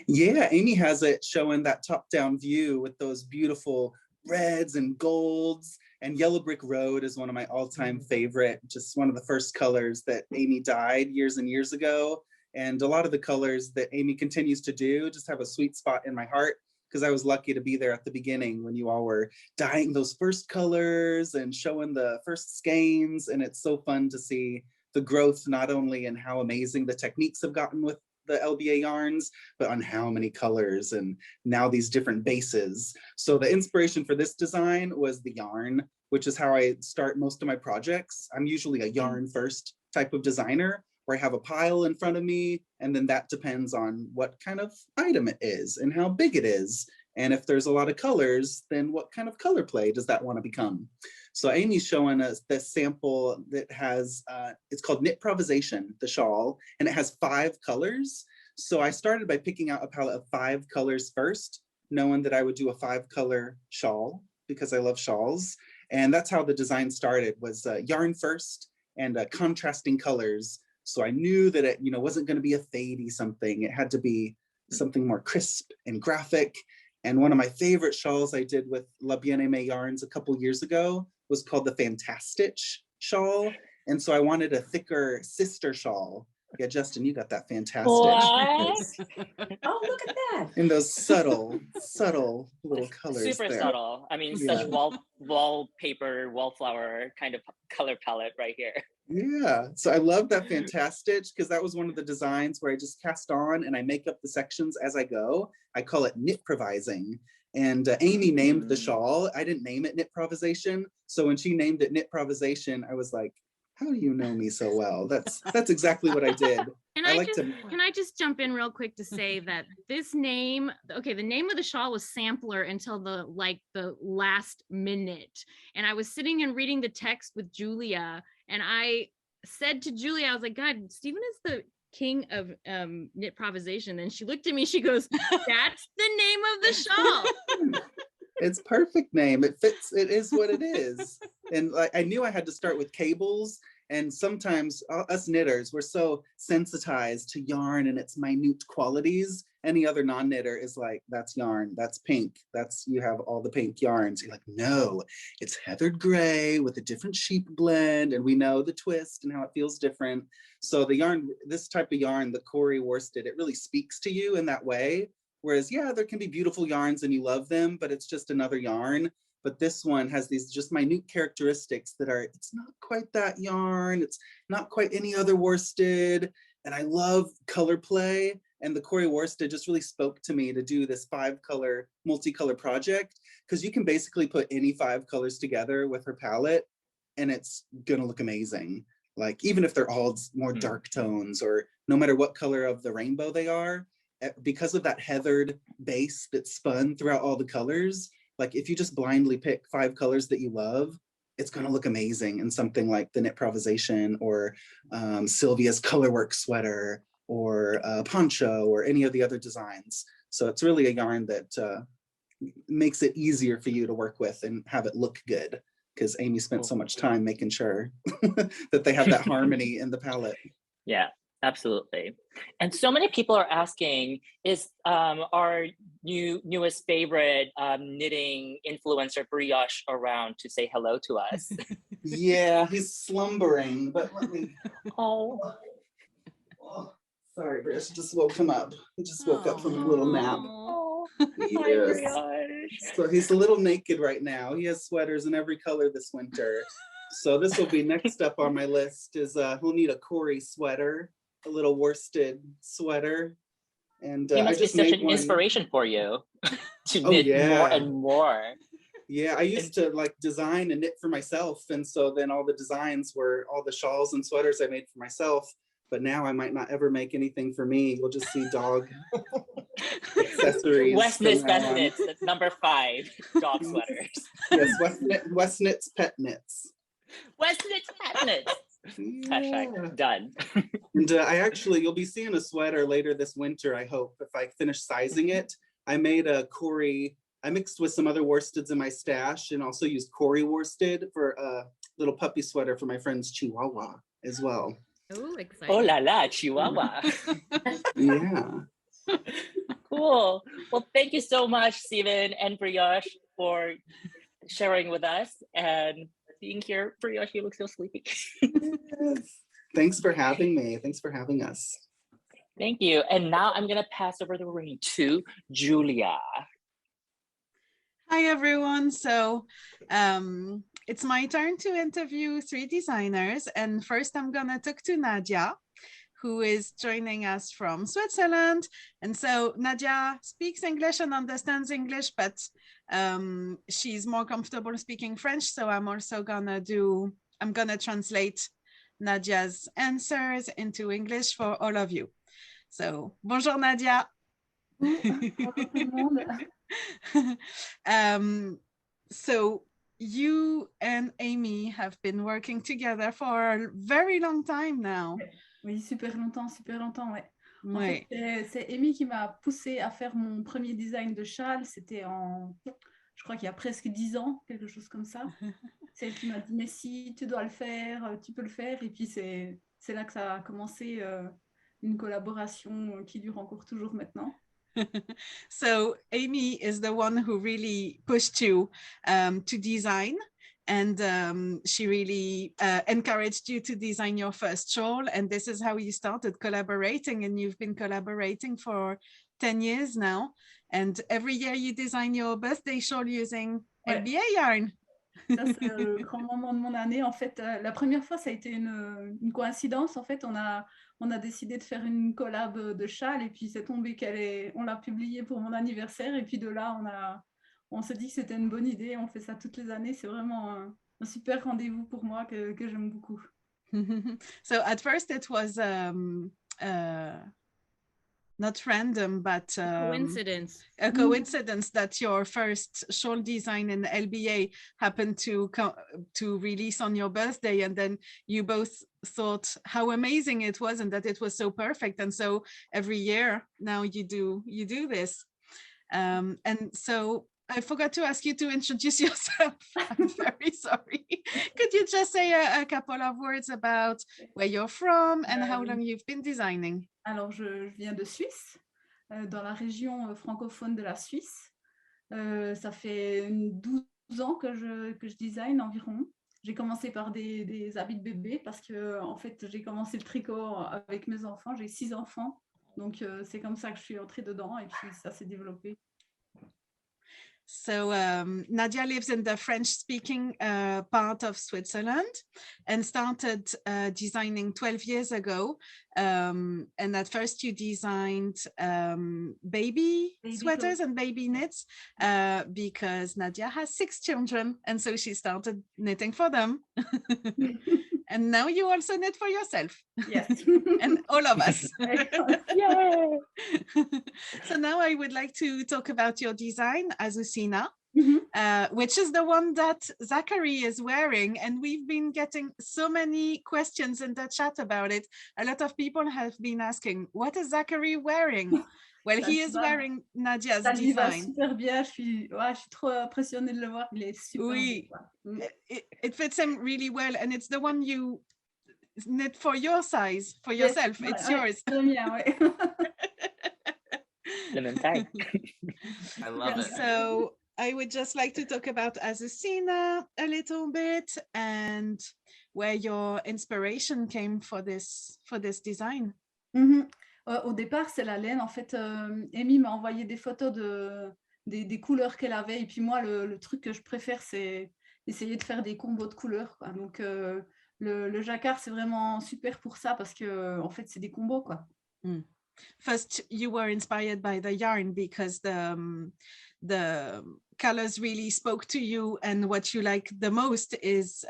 Yeah, Aimée has it showing that top-down view with those beautiful reds and golds, and Yellow Brick Road is one of my all-time favorite, just one of the first colors that Aimée dyed years and years ago. And a lot of the colors that Aimée continues to do just have a sweet spot in my heart, because I was lucky to be there at the beginning when you all were dyeing those first colors and showing the first skeins. And it's so fun to see the growth, not only in how amazing the techniques have gotten with the LBA yarns, but on how many colors and now these different bases. So the inspiration for this design was the yarn, which is how I start most of my projects. I'm usually a yarn first type of designer, where I have a pile in front of me, and then that depends on what kind of item it is and how big it is. And if there's a lot of colors, then what kind of color play does that want to become? So Aimée's showing us this sample that has, it's called Knitprovisation, the shawl, and it has 5 colors. So I started by picking out a palette of 5 colors first, knowing that I would do a 5-color shawl because I love shawls. And that's how the design started, was yarn first and contrasting colors. So I knew that it, wasn't going to be a fadey something. It had to be something more crisp and graphic. And one of my favorite shawls I did with La Bien-Aimée yarns a couple years ago was called the Fantastitch shawl. And so I wanted a thicker sister shawl. Yeah, Justin, you got that Fantastitch. Oh, look at that. In those subtle little colors. Super there. subtle. I mean, such wallpaper, wallflower kind of color palette right here. Yeah, so I love that Fantastitch because that was one of the designs where I just cast on and I make up the sections as I go. I call it knitprovising. And Aimée named the shawl. I didn't name it Knitprovisation. So when she named it Knitprovisation, I was like, how do you know me so well? That's exactly what I did. Can I just jump in real quick to say that this name, okay, the name of the shawl was Sampler until the last minute. And I was sitting and reading the text with Julia, and I said to Julia, I was like, God, Stephen is the king of knitprovisation. And she looked at me, she goes, that's the name of the shawl. It's perfect name. It fits. It is what it is. And I knew I had to start with cables. And sometimes us knitters, we're so sensitized to yarn and its minute qualities. Any other non-knitter is like, that's yarn, that's pink, you have all the pink yarns. You're like, no, it's heathered gray with a different sheep blend. And we know the twist and how it feels different. So the yarn, this type of yarn, the Corey worsted, it really speaks to you in that way. Whereas, yeah, there can be beautiful yarns and you love them, but it's just another yarn. But this one has these just minute characteristics that are, it's not quite that yarn, it's not quite any other worsted. And I love color play. And the Corey worsted just really spoke to me to do this 5-color, multicolor project, because you can basically put any 5 colors together with her palette and it's gonna look amazing. Like, even if they're all more dark tones or no matter what color of the rainbow they are, because of that heathered base that's spun throughout all the colors, like if you just blindly pick 5 colors that you love, it's going to look amazing in something like the Knitprovisation or Sylvia's Colorwork sweater or poncho or any of the other designs. So it's really a yarn that makes it easier for you to work with and have it look good, because Aimée spent so much time making sure that they have that harmony in the palette. Yeah, absolutely. And so many people are asking, is our newest favorite knitting influencer Brioche around to say hello to us? Yeah, he's slumbering, but let me... Oh. Sorry, Brioche, just woke him up. He just woke up from a little nap. Yes. So he's a little naked right now. He has sweaters in every color this winter. So this will be next up on my list is he'll need a Corey sweater, a little worsted sweater. And He I must be just such made an one. inspiration for you to knit more and more. Yeah, I used to like design and knit for myself. And so then all the designs were all the shawls and sweaters I made for myself. But now I might not ever make anything for me. You'll just see dog accessories. West Knits Best Knits, that's number 5, dog sweaters. Yes, West Knits Pet Knits. West Knits Pet Knits. Hashtag done. And you'll be seeing a sweater later this winter, I hope, if I finish sizing it. I made a Corey, I mixed with some other worsteds in my stash and also used Corey worsted for a little puppy sweater for my friend's Chihuahua as well. Oh, exciting. Oh la la, Chihuahua. Yeah. Cool. Well, thank you so much, Stephen and Brioche, for sharing with us and being here. Brioche, you look so sleepy. Yes. Thanks for having me. Thanks for having us. Thank you. And now I'm going to pass over the ring to Julia. Hi, everyone. So it's my turn to interview 3 designers. And first, I'm going to talk to Nadia, who is joining us from Switzerland. And so Nadia speaks English and understands English, but she's more comfortable speaking French. So I'm also gonna translate Nadia's answers into English for all of you. So, bonjour Nadia. So you and Aimée have been working together for a very long time now. Oui, super longtemps, ouais. En Ouais. fait, c'est Aimée qui m'a poussée à faire mon premier design de châle. C'était je crois qu'il y a presque 10 ans, quelque chose comme ça. C'est elle qui m'a dit, mais si, tu dois le faire, tu peux le faire. Et puis, c'est là que ça a commencé une collaboration qui dure encore toujours maintenant. So Aimée is the one who really pushed you to design, and she really encouraged you to design your first shawl, and this is how you started collaborating, and you've been collaborating for 10 years now, and every year you design your birthday shawl using LBA yarn. Ça, c'est le grand moment de mon année. En fait, la première fois, ça a été une coïncidence. En fait, on a décidé de faire une collab de châle et puis c'est tombé on l'a publié pour mon anniversaire. Et puis de là, on s'est dit que c'était une bonne idée. On fait ça toutes les années. C'est vraiment un super rendez-vous pour moi que j'aime beaucoup. So at first it was not random, but coincidence. A coincidence that your first shawl design in LBA happened to release on your birthday, and then you both thought how amazing it was and that it was so perfect, and so every year now you do this, and so I forgot to ask you to introduce yourself. I'm very sorry. Could you just say a couple of words about where you're from and how long you've been designing? Alors, je viens de Suisse, dans la région francophone de la Suisse. Ça fait 12 ans que je design environ. J'ai commencé par des habits de bébé parce que, en fait, j'ai commencé le tricot avec mes enfants. J'ai 6 enfants. Donc, c'est comme ça que je suis entrée dedans et puis ça s'est développé. So Nadia lives in the French-speaking part of Switzerland and started designing 12 years ago. And at first you designed baby sweaters clothes. and baby knits because Nadia has 6 children. And so she started knitting for them. And now you also knit for yourself. Yes. And all of us. Yay! So now I would like to talk about your design, Azucena. which is the one that Zachary is wearing. And we've been getting so many questions in the chat about it. A lot of people have been asking, what is Zachary wearing? Well, he is wearing Nadia's Ça lui va design. super bien. Je suis trop impressionnée de le voir. Il est super Oui, beau, quoi. it fits him really well. And it's the one you knit for your size, for yourself. Yes, It's ouais, yours. c'est le mien, ouais. Le même taille. I love it. So I would just like to talk about Azucena a little bit and where your inspiration came for this design. Au départ, c'est la laine. En fait, Amy m'a envoyé des photos des couleurs qu'elle avait. Et puis moi, le truc que je préfère, c'est essayer de faire des combos de couleurs, quoi. Donc, le jacquard, c'est vraiment super pour ça parce que, en fait, c'est des combos, quoi. First, you were inspired by the yarn because the colors really spoke to you, and what you like the most is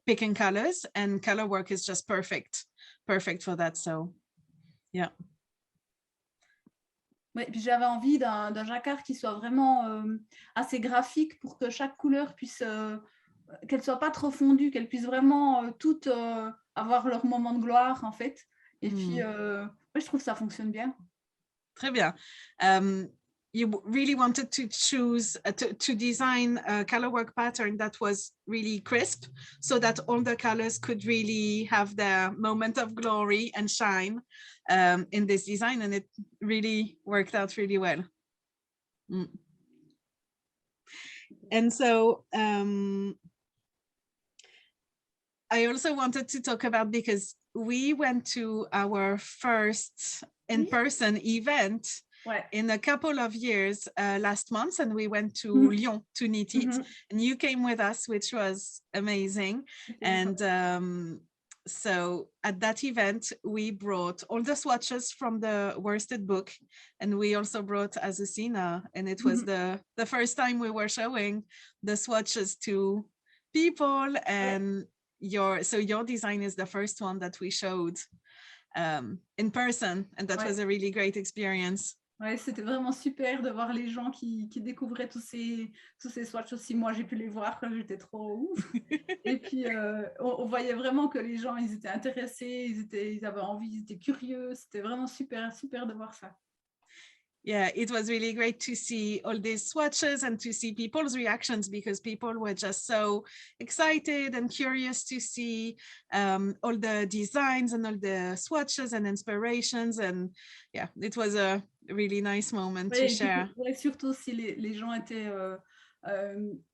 picking colors, and color work is just perfect for that. So, yeah. Ouais, puis j'avais envie d'un jacquard qui soit vraiment assez graphique pour que chaque couleur puisse, qu'elle soit pas trop fondue, qu'elle puisse vraiment toutes avoir leur moment de gloire, en fait. Et puis, je trouve que ça fonctionne bien. Très bien. You really wanted to choose to design a color work pattern that was really crisp, so that all the colors could really have their moment of glory and shine in this design, and it really worked out really well. And so I also wanted to talk about, because we went to our first in-person event in a couple of years last month, and we went to Lyon to knit it, and you came with us, which was amazing. And so at that event, we brought all the swatches from the worsted book, and we also brought Azucena, and it was the first time we were showing the swatches to people. And your design is the first one that we showed in person, and that was a really great experience. Ouais, c'était vraiment super de voir les gens qui découvraient tous ces swatchs aussi. Moi, j'ai pu les voir quand j'étais trop ouf. Et puis, on voyait vraiment que les gens, ils étaient intéressés, ils avaient envie, ils étaient curieux. C'était vraiment super, super de voir ça. Yeah, it was really great to see all these swatches and to see people's reactions, because people were just so excited and curious to see all the designs and all the swatches and inspirations. And yeah, it was a really nice moment to share. Et surtout si les gens étaient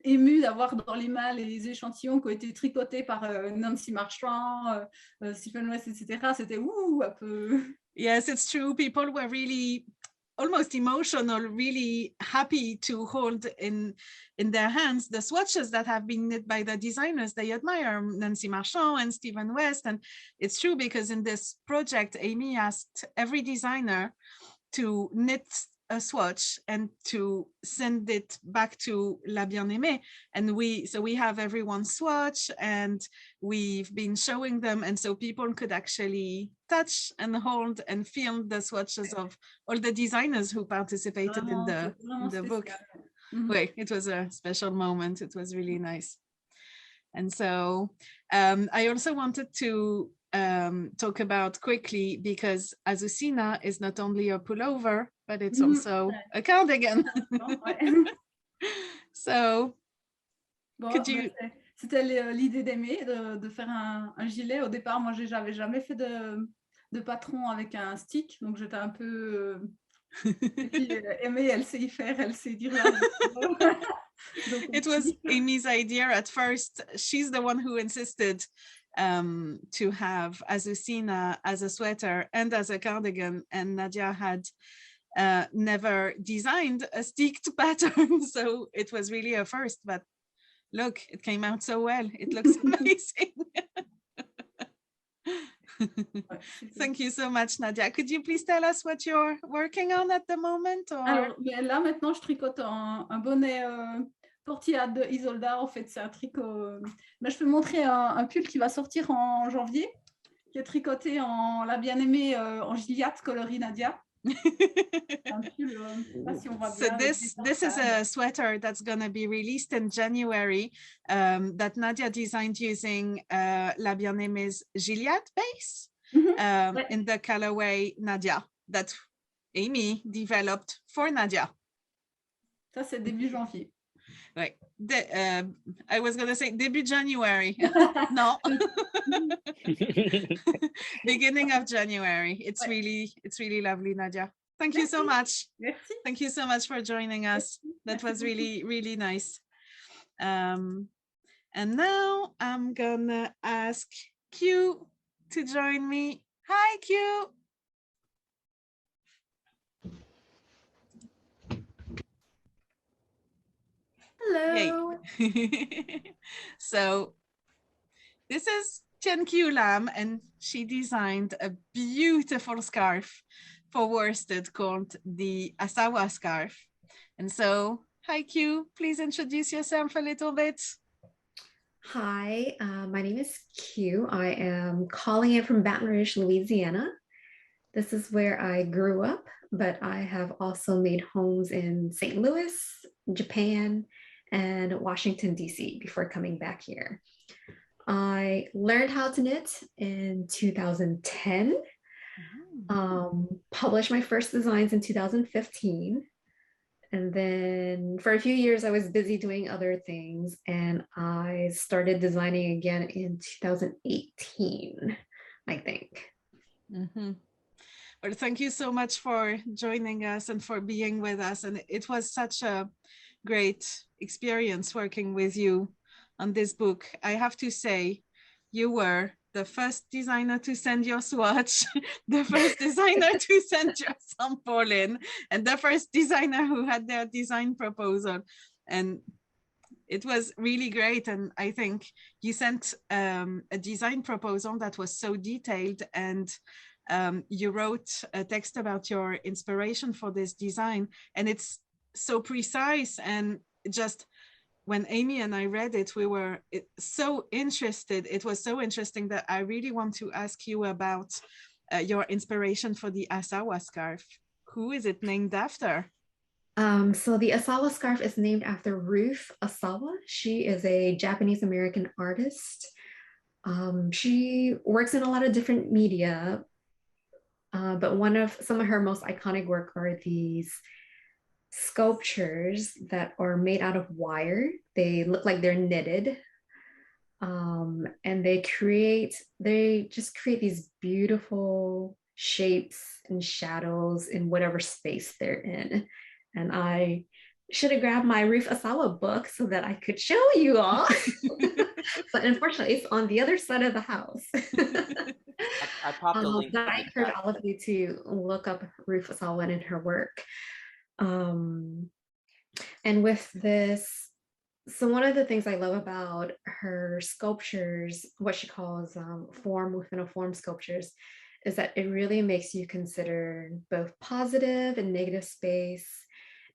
émus d'avoir dans les mains les échantillons qui ont été tricotés par Nancy Marchand, Stephen West, etc. C'était un peu... Yes, it's true. People were really almost emotional, really happy to hold in their hands the swatches that have been knit by the designers they admire, Nancy Marchand and Stephen West. And it's true, because in this project, Amy asked every designer to knit a swatch and to send it back to La Bien-Aimée. And we have everyone's swatch, and we've been showing them, and so people could actually touch and hold and feel the swatches of all the designers who participated in the book. Wait, it was a special moment. It was really nice. And so I also wanted to talk about quickly, because Azucena is not only a pullover, but it's also a cardigan. So could you... C'était l'idée d'Aimée de faire un gilet. Au départ, moi, j'avais jamais fait de patron avec un stick, donc j'étais un peu... Et puis Aimée, elle sait y faire, elle sait dire là. It was Amy's idea at first. She's the one who insisted to have Azucena as a sweater and as a cardigan, and Nadia had never designed a sticked pattern, so it was really a first, but look, it came out so well. It looks amazing. Thank you so much, Nadia. Could you please tell us what you're working on at the moment? Or... Alors, là, maintenant, je tricote un bonnet tortillade de Isolda. En fait, c'est un tricot... Là, je peux montrer un pull qui va sortir en janvier, qui est tricoté en La Bien-Aimée en Gilliatt, coloris Nadia. Un pull, je sais pas si on voit So bien avec this is des a sweater that's going to be released in January that Nadia designed using La Bien-Aimé's Gille base Ouais. in the colorway Nadia that Aimée developed for Nadia. Ça, c'est début janvier. Right. I was going to say début January. No. Beginning of January. It's really lovely, Nadia. Thank you so much. Merci. Thank you so much for joining us. That was really, really nice. And now I'm gonna ask Q to join me. Hi, Q. Hello. Yay. So this is Chen Q Lam, and she designed a beautiful scarf for worsted called the Asawa scarf. And so, hi Q, please introduce yourself a little bit. Hi, my name is Q. I am calling in from Baton Rouge, Louisiana. This is where I grew up, but I have also made homes in St. Louis, Japan, and Washington, D.C. before coming back here. I learned how to knit in 2010, published my first designs in 2015. And then for a few years, I was busy doing other things, and I started designing again in 2018, I think. Well, thank you so much for joining us and for being with us. And it was such a great experience working with you on this book. I have to say, you were the first designer to send your swatch, the first designer to send your sample in, and the first designer who had their design proposal. And it was really great. And I think you sent a design proposal that was so detailed, and you wrote a text about your inspiration for this design. And it's so precise, and just when Aimée and I read it, we were so interested. It was so interesting that I really want to ask you about your inspiration for the Asawa scarf. Who is it named after? So the Asawa scarf is named after Ruth Asawa. She is a Japanese American artist. She works in a lot of different media, but some of her most iconic work are these sculptures that are made out of wire. They look like they're knitted, and they just create these beautiful shapes and shadows in whatever space they're in. And I should have grabbed my Ruth Asawa book so that I could show you all. But unfortunately, it's on the other side of the house. I popped a link. But I encourage all of you to look up Ruth Asawa and her work. And with this, so one of the things I love about her sculptures, what she calls form within a form sculptures, is that it really makes you consider both positive and negative space,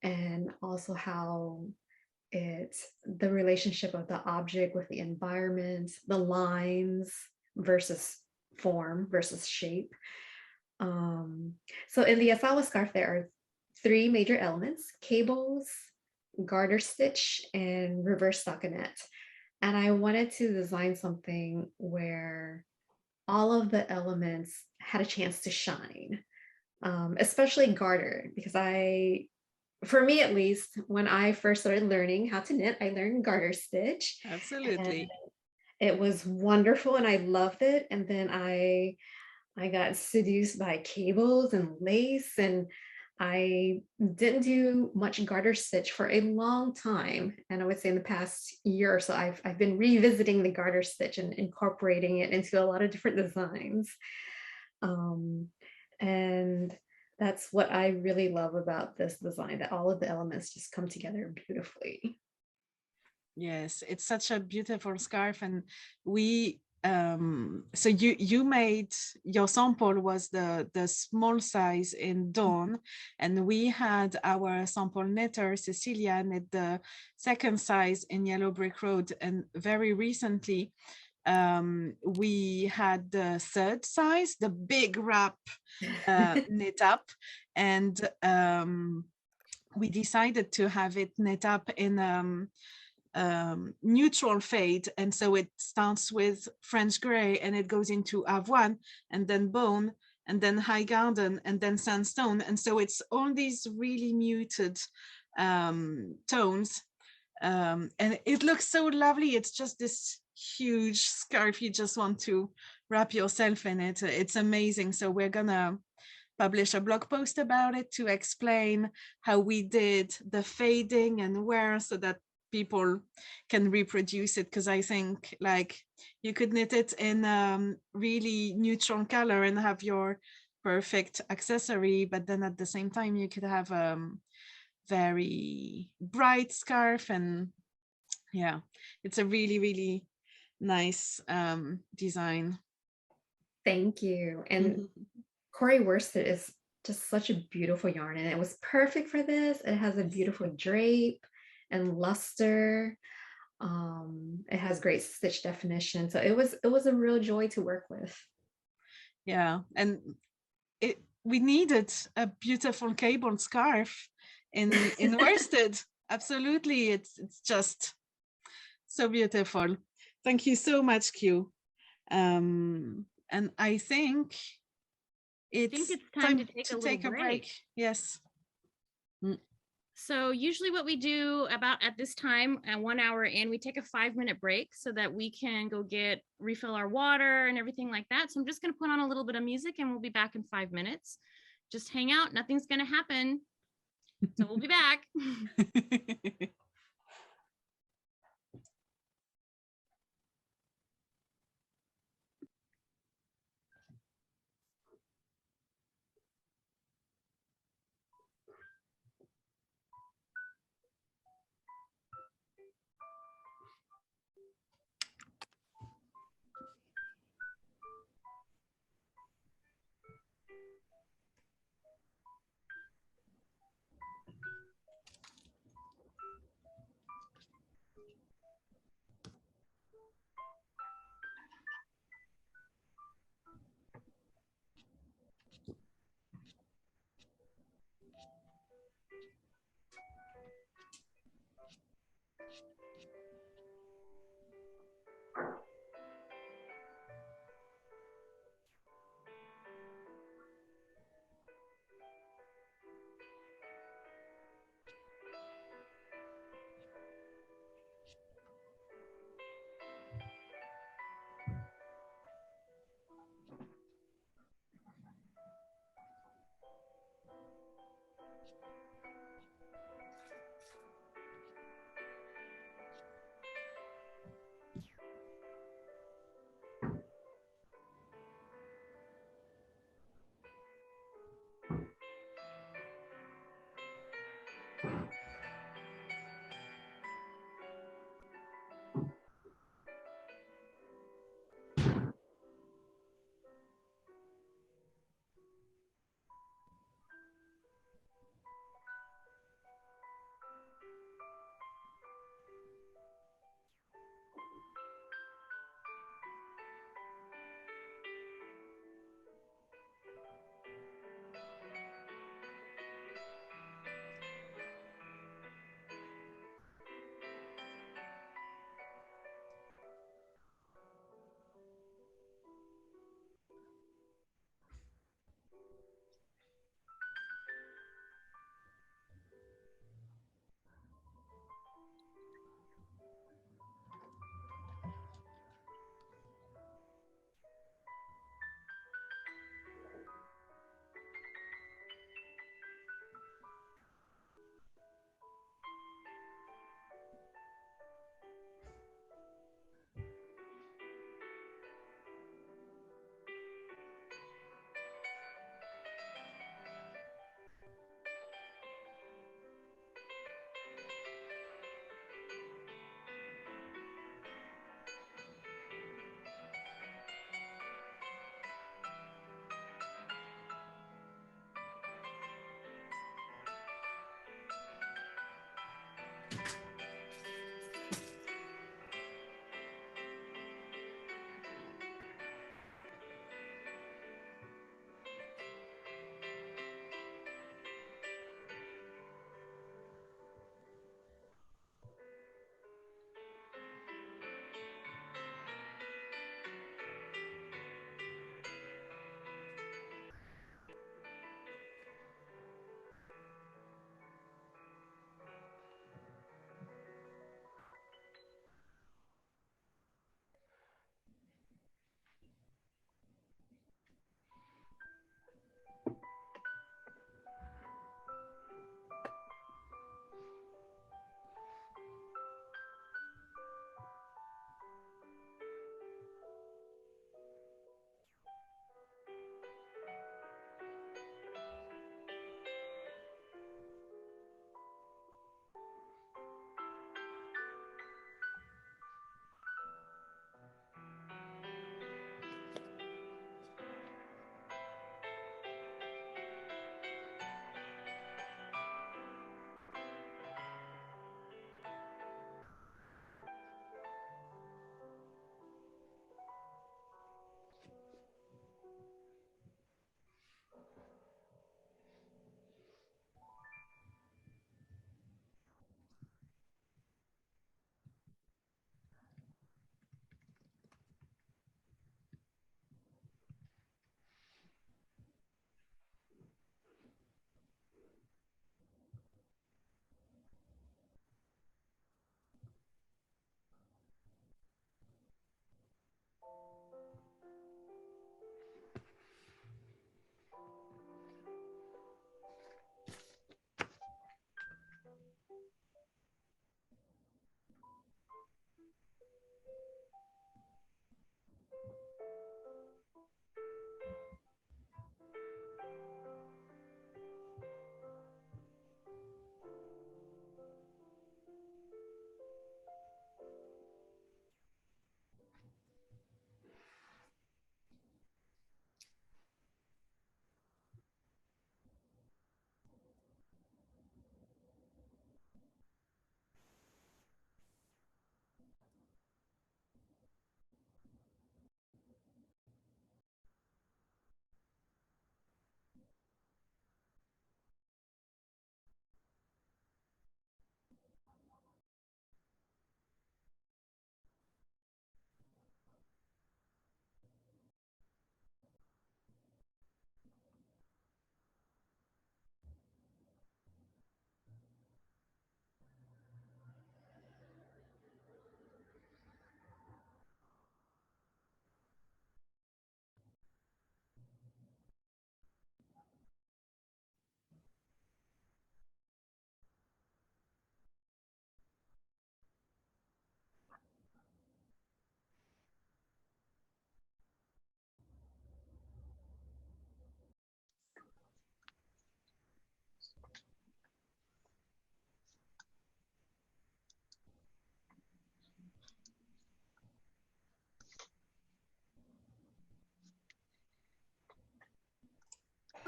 and also how the relationship of the object with the environment, the lines versus form versus shape. So in the Asawa scarf, there are 3 major elements: cables, garter stitch, and reverse stockinette. And I wanted to design something where all of the elements had a chance to shine, especially garter, because for me at least, when I first started learning how to knit, I learned garter stitch. Absolutely. It was wonderful and I loved it. And then I got seduced by cables and lace, and I didn't do much garter stitch for a long time. And I would say in the past year or so, I've been revisiting the garter stitch and incorporating it into a lot of different designs. And that's what I really love about this design, that all of the elements just come together beautifully. Yes, it's such a beautiful scarf. And so you made, your sample was the small size in Dawn, and we had our sample knitter Cecilia knit the second size in Yellow Brick Road. And very recently we had the third size, the big wrap knit up, and we decided to have it knit up in neutral fade, and so it starts with French gray and it goes into avoine and then bone and then high garden and then sandstone, and so it's all these really muted tones, and it looks so lovely. It's just this huge scarf, you just want to wrap yourself in it. It's amazing. So we're gonna publish a blog post about it to explain how we did the fading and wear so that people can reproduce it, because I think like you could knit it in really neutral color and have your perfect accessory, but then at the same time you could have very bright scarf, and yeah, it's a really, really nice design. Thank you. And Corey worsted is just such a beautiful yarn, and it was perfect for this. It has a beautiful drape and luster. It has great stitch definition. So it was a real joy to work with. Yeah, and we needed a beautiful cable scarf in worsted. Absolutely, it's just so beautiful. Thank you so much, Q. And I think it's time to take a a break. Yes. So usually what we do about at this time at 1 hour in, we take a 5-minute break so that we can go refill our water and everything like that. So I'm just going to put on a little bit of music and we'll be back in 5 minutes. Just hang out. Nothing's going to happen. So we'll be back.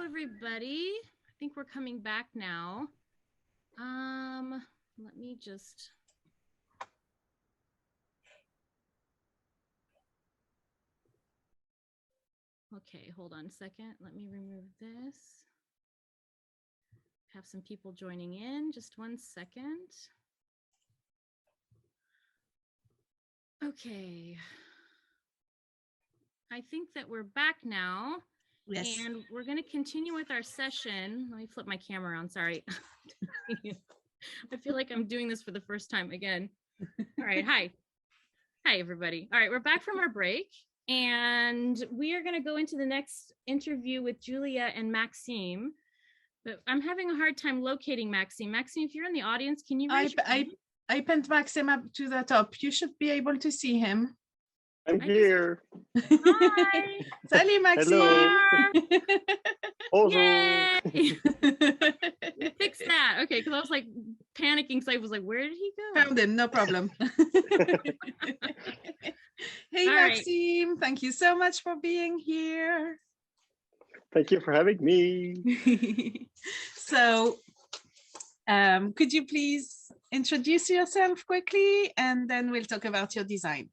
everybody. I think we're coming back now. Let me just. Okay, hold on a second. Let me remove this. Have some people joining in. Just 1 second. Okay. I think that we're back now. Yes. And we're going to continue with our session. Let me flip my camera on. Sorry. I feel like I'm doing this for the first time again. All right. Hi. Hi, everybody. All right. We're back from our break. And we are going to go into the next interview with Julia and Maxime. But I'm having a hard time locating Maxime. Maxime, if you're in the audience, can you raise your hand? I pinned Maxim up to the top. You should be able to see him. I'm here. Hi. Salut, Maxime. Hello. Bonjour. Yay. Fix that. Okay, because I was like panicking because I was like, where did he go? Found him, no problem. Hey, All right. Maxime, thank you so much for being here. Thank you for having me. So, could you please introduce yourself quickly and then we'll talk about your design.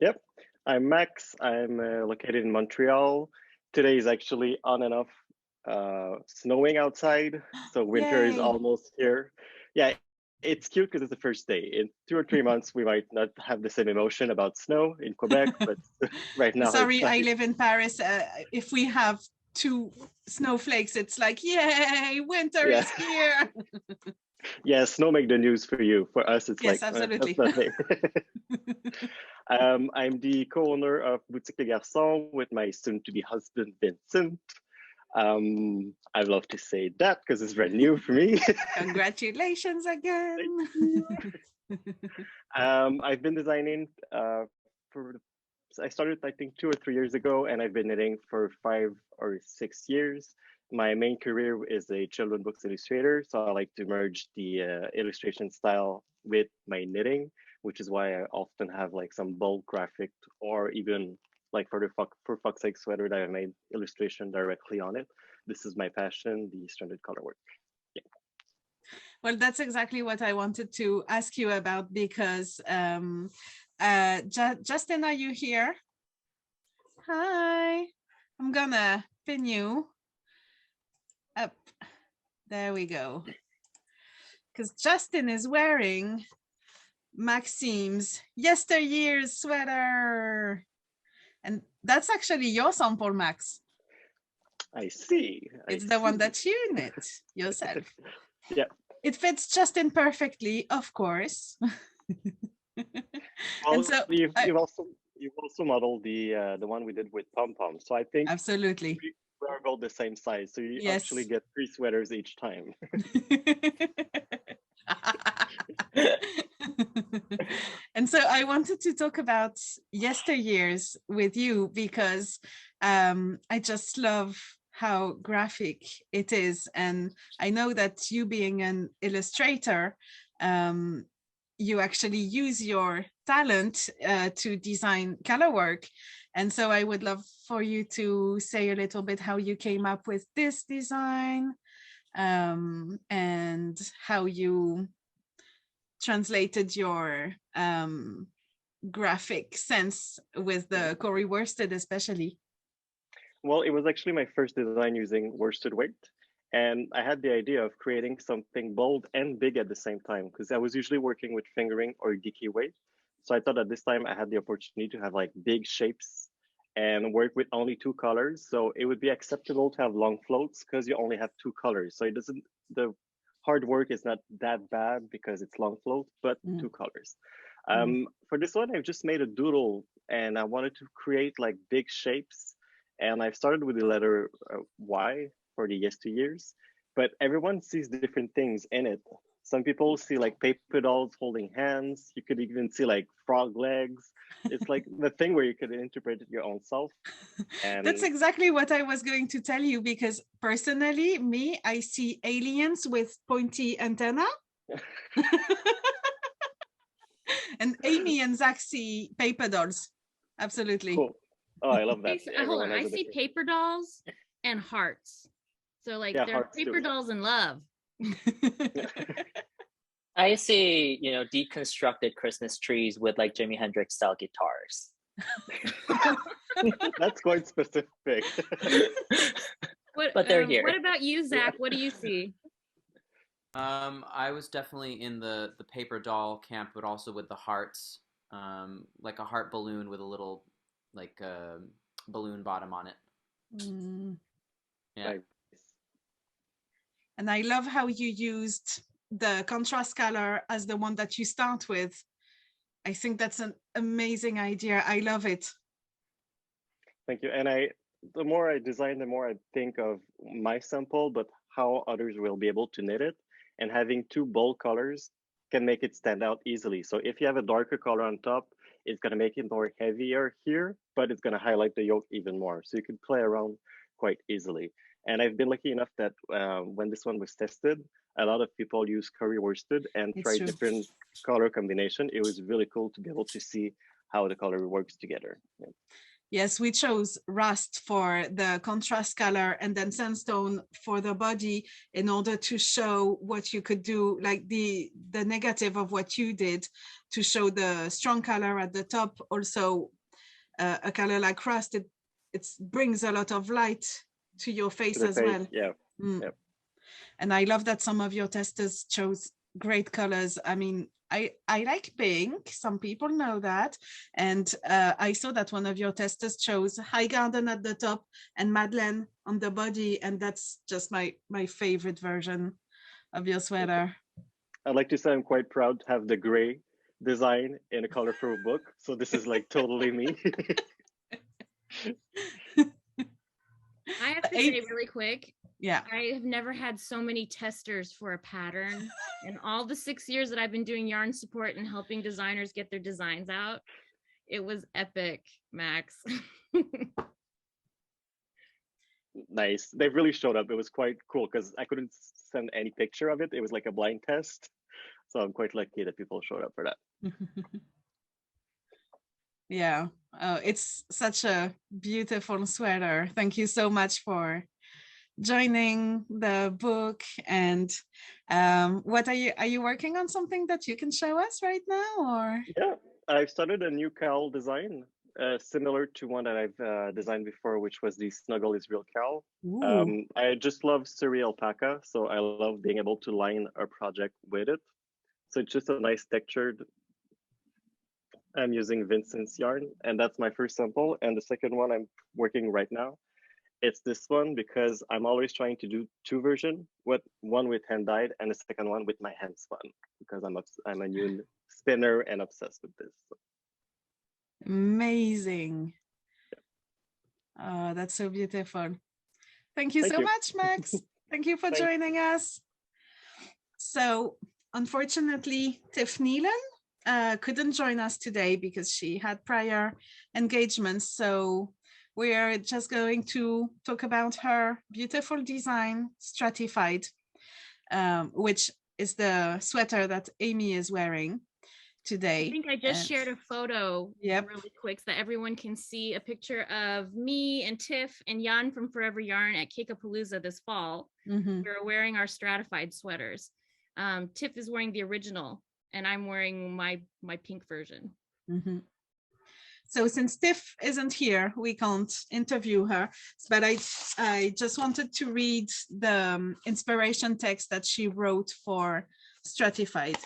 Yep, I'm Max. I'm located in Montreal. Today is actually on and off snowing outside. So winter is Yay. almost here. Yeah, it's cute because it's the first day. In 2 or 3 months, we might not have the same emotion about snow in Quebec, but right now. Sorry, it's I nice. live in Paris. If we have 2 snowflakes, it's like, yay, winter is here. Yeah, snow make the news for you. For us, it's Yes, like, absolutely. that's nothing. I'm the co-owner of Boutique Les Garçons with my soon-to-be husband, Vincent. I love to say that because it's brand new for me. Congratulations again. I've been designing I started, I think, 2 or 3 years ago, and I've been knitting for 5 or 6 years. My main career is a children's books illustrator, so I like to merge the illustration style with my knitting, which is why I often have like some bold graphic or even like for Fox Egg sweater that I made illustration directly on it. This is my passion, the stranded color work. Yeah. Well, that's exactly what I wanted to ask you about because Justin, are you here? Hi, I'm gonna pin you up. There we go. Because Justin is wearing Maxime's yesteryear's sweater. And that's actually your sample, Max. I see. It's the one that you knit yourself. Yeah. It fits Justin perfectly, of course. Well, And so you've also modeled the one we did with Pom Pom. So I think absolutely. we are about the same size. So you Yes. actually get 3 sweaters each time. And so I wanted to talk about yesteryears with you because I just love how graphic it is. And I know that you being an illustrator, you actually use your talent to design color work. And so I would love for you to say a little bit how you came up with this design and how you translated your graphic sense with the Corey worsted especially. Well, it was actually my first design using worsted weight. And I had the idea of creating something bold and big at the same time, because I was usually working with fingering or DK weight. So I thought at this time I had the opportunity to have like big shapes and work with only 2 colors. So it would be acceptable to have long floats because you only have 2 colors. So the hard work is not that bad because it's long float, but 2 colors. For this one, I've just made a doodle and I wanted to create like big shapes. And I've started with the letter Y for the yesteryears, but everyone sees different things in it. Some people see like paper dolls holding hands. You could even see like frog legs. It's like the thing where you could interpret it your own self. And that's exactly what I was going to tell you, because personally, I see aliens with pointy antenna. And Amy and Zach see paper dolls. Absolutely. Cool. Oh, I love that. Hold on. I see paper dolls and hearts. So like Yeah, they're hearts too. paper dolls in love. I see, you know, deconstructed Christmas trees with like Jimi Hendrix style guitars. That's quite specific. But they're here. What about you, Zach? What do you see? I was definitely in the paper doll camp, but also with the hearts, like a heart balloon with a little like balloon bottom on it. Mm. Yeah. Nice. And I love how you used the contrast color as the one that you start with. I think that's an amazing idea. I love it. Thank you. And the more I design, the more I think of my sample, but how others will be able to knit it. And having two bold colors can make it stand out easily. So if you have a darker color on top, it's going to make it more heavier here, but it's going to highlight the yoke even more. So you can play around quite easily. And I've been lucky enough that when this one was tested, a lot of people use curry worsted and try different color combination. It was really cool to be able to see how the color works together. Yeah. Yes, we chose rust for the contrast color and then sandstone for the body in order to show what you could do, like the negative of what you did, to show the strong color at the top. Also, a color like rust, it brings a lot of light to your face as well. Yeah. Mm. Yep. And I love that some of your testers chose great colors. I mean, I like pink. Some people know that. And I saw that one of your testers chose High Garden at the top and Madeleine on the body. And that's just my favorite version of your sweater. I'd like to say I'm quite proud to have the gray design in a colorful book. So this is like totally me. I have to say really quick, yeah, I have never had so many testers for a pattern. In all the 6 years that I've been doing yarn support and helping designers get their designs out, it was epic, Max. Nice. They really showed up. It was quite cool because I couldn't send any picture of it. It was like a blind test. So I'm quite lucky that people showed up for that. Yeah, it's such a beautiful sweater. Thank you so much for joining the book. And what are you working on something that you can show us right now, or? Yeah, I've started a new cowl design similar to one that I've designed before, which was the Snuggle Israel cowl. I just love Surrey alpaca, so I love being able to line a project with it. So it's just a nice textured. I'm using Vincent's yarn, and that's my first sample. And the second one I'm working right now, it's this one because I'm always trying to do two versions, one with hand dyed and the second one with my hand spun, because I'm a new spinner and obsessed with this. So. Amazing. Oh, that's so beautiful. Thank you so much, Max. Thank you for joining us. So unfortunately, Tiff Nylon couldn't join us today because she had prior engagements. So we're just going to talk about her beautiful design, Stratified, which is the sweater that Aimée is wearing today. I think I just shared a photo really quick so that everyone can see a picture of me and Tiff and Jan from Forever Yarn at Cakapalooza this fall. We're wearing our Stratified sweaters. Tiff is wearing the original and I'm wearing my pink version. So since Tiff isn't here, we can't interview her, but I just wanted to read the inspiration text that she wrote for Stratified.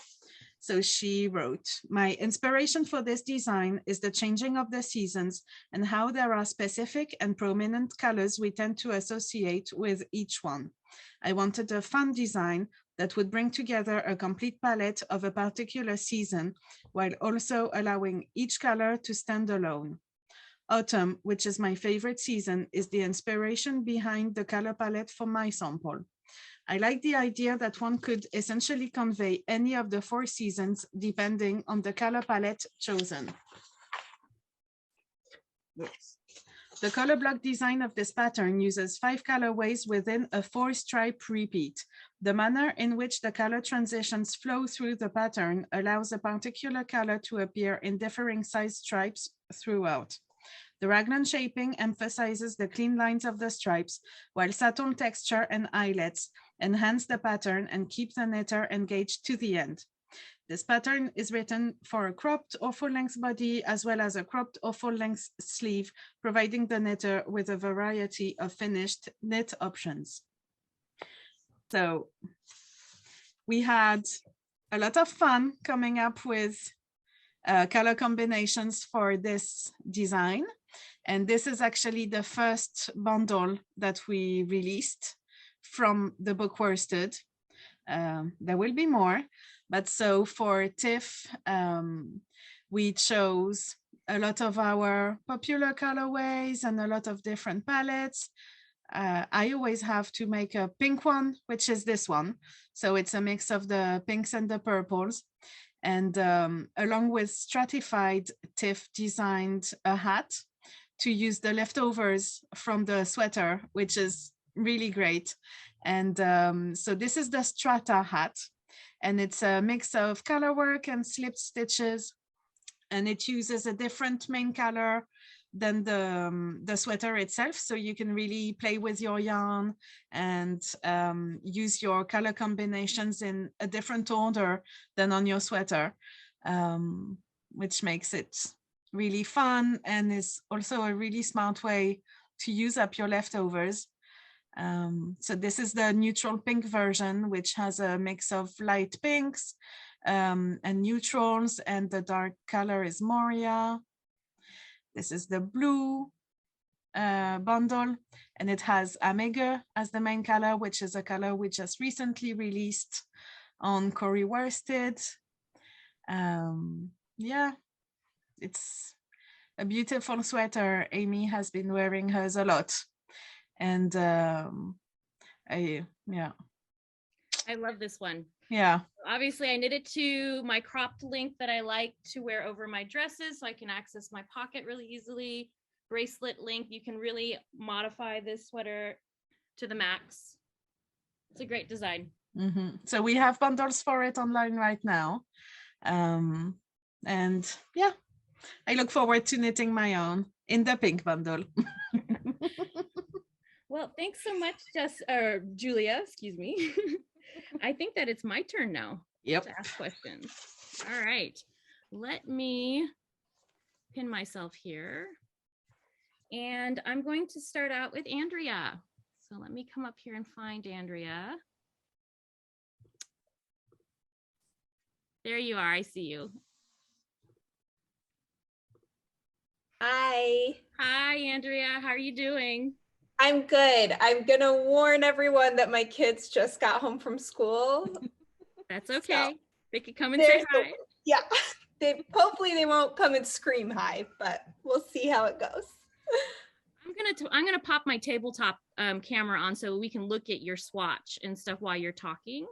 So she wrote, "My inspiration for this design is the changing of the seasons and how there are specific and prominent colors we tend to associate with each one. I wanted a fun design that would bring together a complete palette of a particular season while also allowing each color to stand alone. Autumn, which is my favorite season, is the inspiration behind the color palette for my sample. I like the idea that one could essentially convey any of the 4 seasons depending on the color palette chosen. The color block design of this pattern uses 5 colorways within a 4-stripe repeat. The manner in which the color transitions flow through the pattern allows a particular color to appear in differing size stripes throughout. The raglan shaping emphasizes the clean lines of the stripes, while satin texture and eyelets enhance the pattern and keep the knitter engaged to the end. This pattern is written for a cropped or full-length body, as well as a cropped or full-length sleeve, providing the knitter with a variety of finished knit options. So we had a lot of fun coming up with color combinations for this design. And this is actually the first bundle that we released from the book Worsted. There will be more, but so for Tiff, we chose a lot of our popular colorways and a lot of different palettes. I always have to make a pink one, which is this one. So it's a mix of the pinks and the purples. And along with Stratified, Tiff designed a hat to use the leftovers from the sweater, which is really great. And so this is the Strata hat, and it's a mix of color work and slipped stitches, and it uses a different main color than the sweater itself, so you can really play with your yarn and use your color combinations in a different order than on your sweater, which makes it really fun and is also a really smart way to use up your leftovers. So this is the neutral pink version, which has a mix of light pinks and neutrals, and the dark color is Moria. This is the blue bundle, and it has Aimée Gille as the main color, which is a color we just recently released on Corey Worsted. Yeah, it's a beautiful sweater. Aimée has been wearing hers a lot. And I love this one. Yeah. Obviously, I knit it to my cropped length that I like to wear over my dresses, so I can access my pocket really easily. Bracelet length, you can really modify this sweater to the max. It's a great design. Mm-hmm. So we have bundles for it online right now. And yeah, I look forward to knitting my own in the pink bundle. Well, thanks so much, Julia, excuse me. I think that it's my turn now to ask questions. All right, let me pin myself here. And I'm going to start out with Andrea. So let me come up here and find Andrea. There you are, I see you. Hi. Hi, Andrea, how are you doing? I'm good. I'm gonna warn everyone that my kids just got home from school. That's okay. So they could come and say hi. Yeah, hopefully they won't come and scream hi, but we'll see how it goes. I'm gonna pop my tabletop camera on so we can look at your swatch and stuff while you're talking.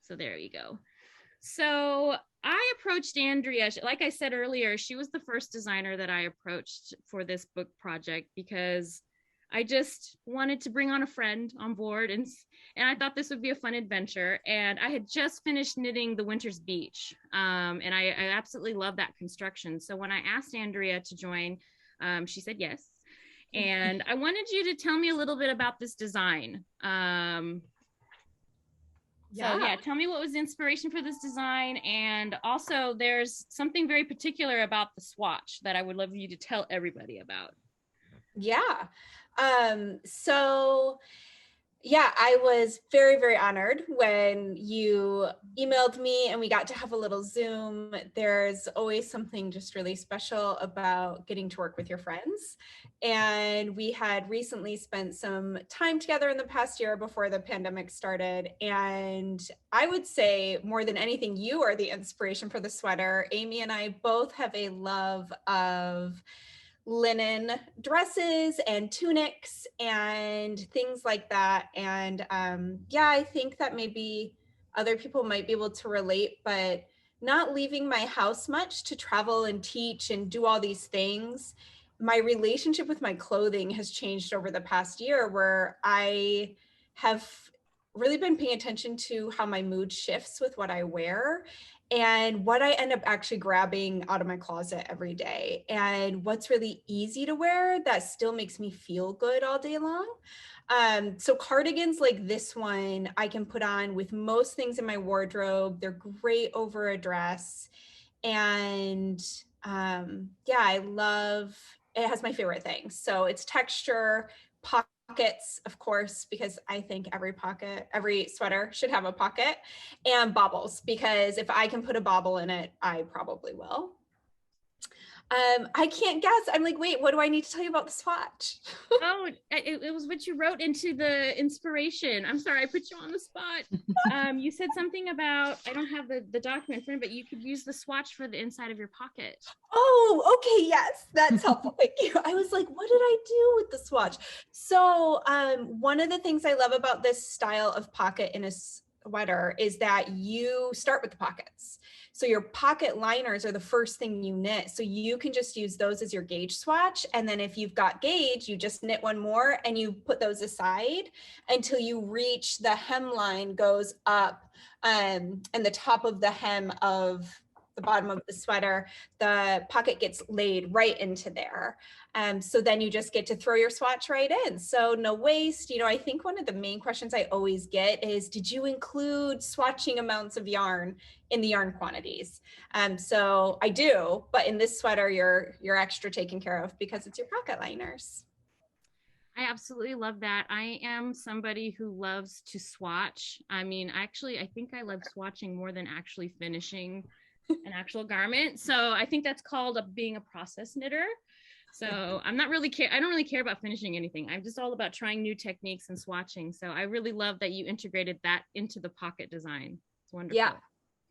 So there you go. So I approached Andrea, like I said earlier, she was the first designer that I approached for this book project because I just wanted to bring on a friend on board, and I thought this would be a fun adventure. And I had just finished knitting the Winter's Beach, and I absolutely love that construction. So when I asked Andrea to join, she said yes. And I wanted you to tell me a little bit about this design. So yeah, tell me what was the inspiration for this design, and also there's something very particular about the swatch that I would love you to tell everybody about. Yeah. So yeah, I was very, very honored when you emailed me and we got to have a little Zoom. There's always something just really special about getting to work with your friends. And we had recently spent some time together in the past year before the pandemic started. And I would say more than anything, you are the inspiration for the sweater. Aimée and I both have a love of linen dresses and tunics and things like that. And yeah, I think that maybe other people might be able to relate, but not leaving my house much to travel and teach and do all these things, my relationship with my clothing has changed over the past year, where I have really been paying attention to how my mood shifts with what I wear. and what I end up actually grabbing out of my closet every day, and what's really easy to wear that still makes me feel good all day long. So cardigans like this one, I can put on with most things in my wardrobe. They're great over a dress. And yeah, I love, it has my favorite things. So it's texture, pockets, of course, because I think every sweater should have a pocket, and baubles, because if I can put a bauble in it, I probably will. I can't guess. I'm like, wait, what do I need to tell you about the swatch? Oh, it was what you wrote into the inspiration. I'm sorry, I put you on the spot. You said something about, I don't have the document for me, but you could use the swatch for the inside of your pocket. Oh, okay, yes, that's helpful. Thank you. I was like, what did I do with the swatch? So one of the things I love about this style of pocket in a sweater is that you start with the pockets. So your pocket liners are the first thing you knit. So you can just use those as your gauge swatch. And then if you've got gauge, you just knit one more and you put those aside until you reach the hemline goes up, and the top of the hem of the bottom of the sweater, the pocket gets laid right into there. So then you just get to throw your swatch right in. So no waste. You know, I think one of the main questions I always get is, did you include swatching amounts of yarn in the yarn quantities? So I do, but in this sweater, you're extra taken care of because it's your pocket liners. I absolutely love that. I am somebody who loves to swatch. I mean, actually, I think I love swatching more than actually finishing an actual garment. So I think that's called being a process knitter. So I don't really care about finishing anything. I'm just all about trying new techniques and swatching. So I really love that you integrated that into the pocket design. It's wonderful.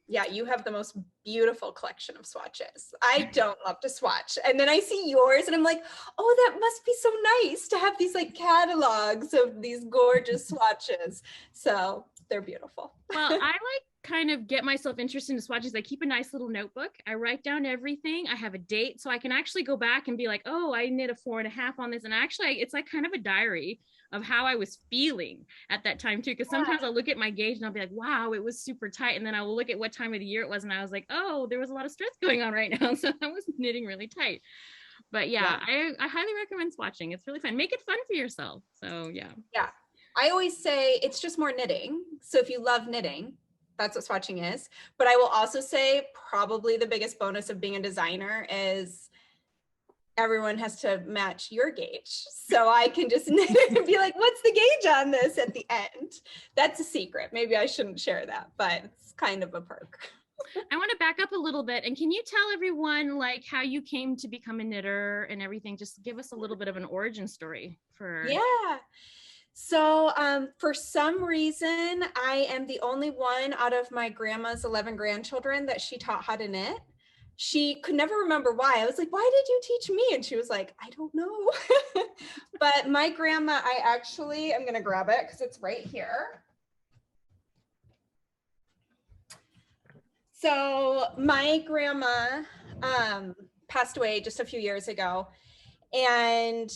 Yeah, you have the most beautiful collection of swatches. I don't love to swatch. And then I see yours and I'm like, oh, that must be so nice to have these like catalogs of these gorgeous swatches. So they're beautiful. Well, I like kind of get myself interested in swatches. I keep a nice little notebook. I write down everything. I have a date so I can actually go back and be like, oh, I knit a 4.5 on this. And actually it's like kind of a diary of how I was feeling at that time too. Because sometimes I'll look at my gauge and I'll be like, wow, it was super tight. And then I will look at what time of the year it was. And I was like, oh, there was a lot of stress going on right now. So I was knitting really tight. But yeah. I highly recommend swatching. It's really fun. Make it fun for yourself. So yeah. Yeah. I always say it's just more knitting. So if you love knitting, that's what swatching is. But I will also say probably the biggest bonus of being a designer is everyone has to match your gauge. So I can just knit it and be like, what's the gauge on this at the end? That's a secret. Maybe I shouldn't share that, but it's kind of a perk. I want to back up a little bit. And can you tell everyone like how you came to become a knitter and everything? Just give us a little bit of an origin story for. Yeah. So for some reason, I am the only one out of my grandma's 11 grandchildren that she taught how to knit. She could never remember why. I was like, why did you teach me? And she was like, I don't know. But my grandma, I'm going to grab it because it's right here. So my grandma passed away just a few years ago. And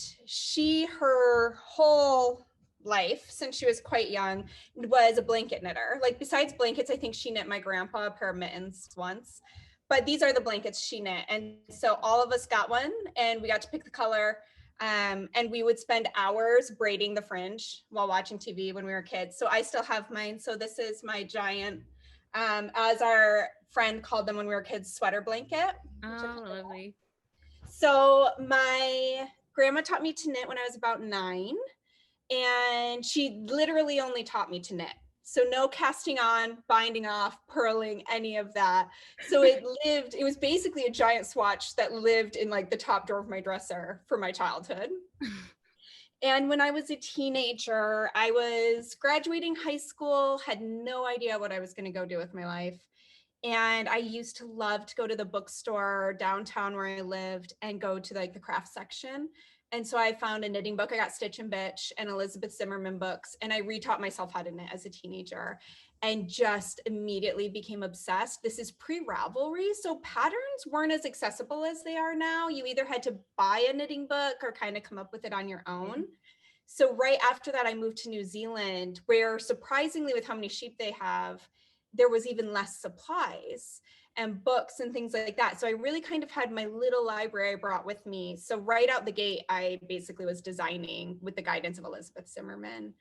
her whole life since she was quite young was a blanket knitter. Like besides blankets, I think she knit my grandpa a pair of mittens once, but these are the blankets she knit. And so all of us got one and we got to pick the color. And we would spend hours braiding the fringe while watching TV when we were kids. So I still have mine. So this is my giant, as our friend called them when we were kids, sweater blanket. Oh, lovely. So my grandma taught me to knit when I was about 9. And she literally only taught me to knit. So no casting on, binding off, purling, any of that. So it was basically a giant swatch that lived in like the top drawer of my dresser for my childhood. And when I was a teenager, I was graduating high school, had no idea what I was going to go do with my life. And I used to love to go to the bookstore downtown where I lived and go to like the craft section. And so I found a knitting book. I got Stitch and Bitch and Elizabeth Zimmerman books, and I retaught myself how to knit as a teenager and just immediately became obsessed. This is pre-Ravelry, so patterns weren't as accessible as they are now. You either had to buy a knitting book or kind of come up with it on your own. So right after that, I moved to New Zealand, where surprisingly with how many sheep they have, there was even less supplies and books and things like that. So I really kind of had my little library I brought with me. So right out the gate, I basically was designing with the guidance of Elizabeth Zimmerman.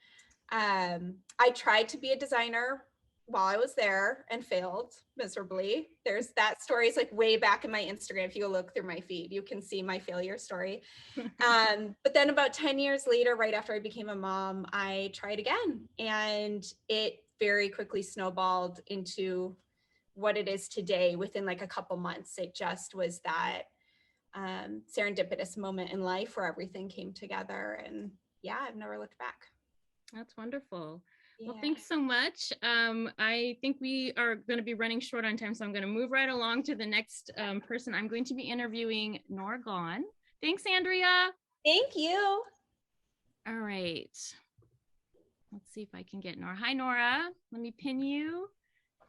I tried to be a designer while I was there and failed miserably. There's that story is like way back in my Instagram. If you look through my feed, you can see my failure story. But then about 10 years later, right after I became a mom, I tried again, and it very quickly snowballed into what it is today within like a couple months. It just was that serendipitous moment in life where everything came together, and yeah, I've never looked back. That's wonderful. Yeah. Well, thanks so much. I think we are going to be running short on time, so I'm going to move right along to the next person. I'm going to be interviewing Nora Gahn. Thanks, Andrea. Thank you. All right. Let's see if I can get Nora. Hi, Nora. Let me pin you.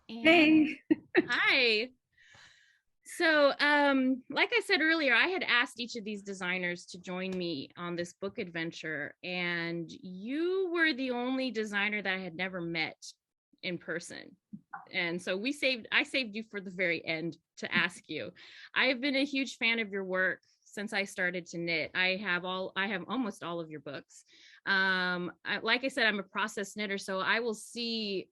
And hey. Hi. So, like I said earlier, I had asked each of these designers to join me on this book adventure, and you were the only designer that I had never met in person. And so I saved you for the very end to ask you. I've been a huge fan of your work since I started to knit. I have almost all of your books. Like I said, I'm a process knitter, so I will see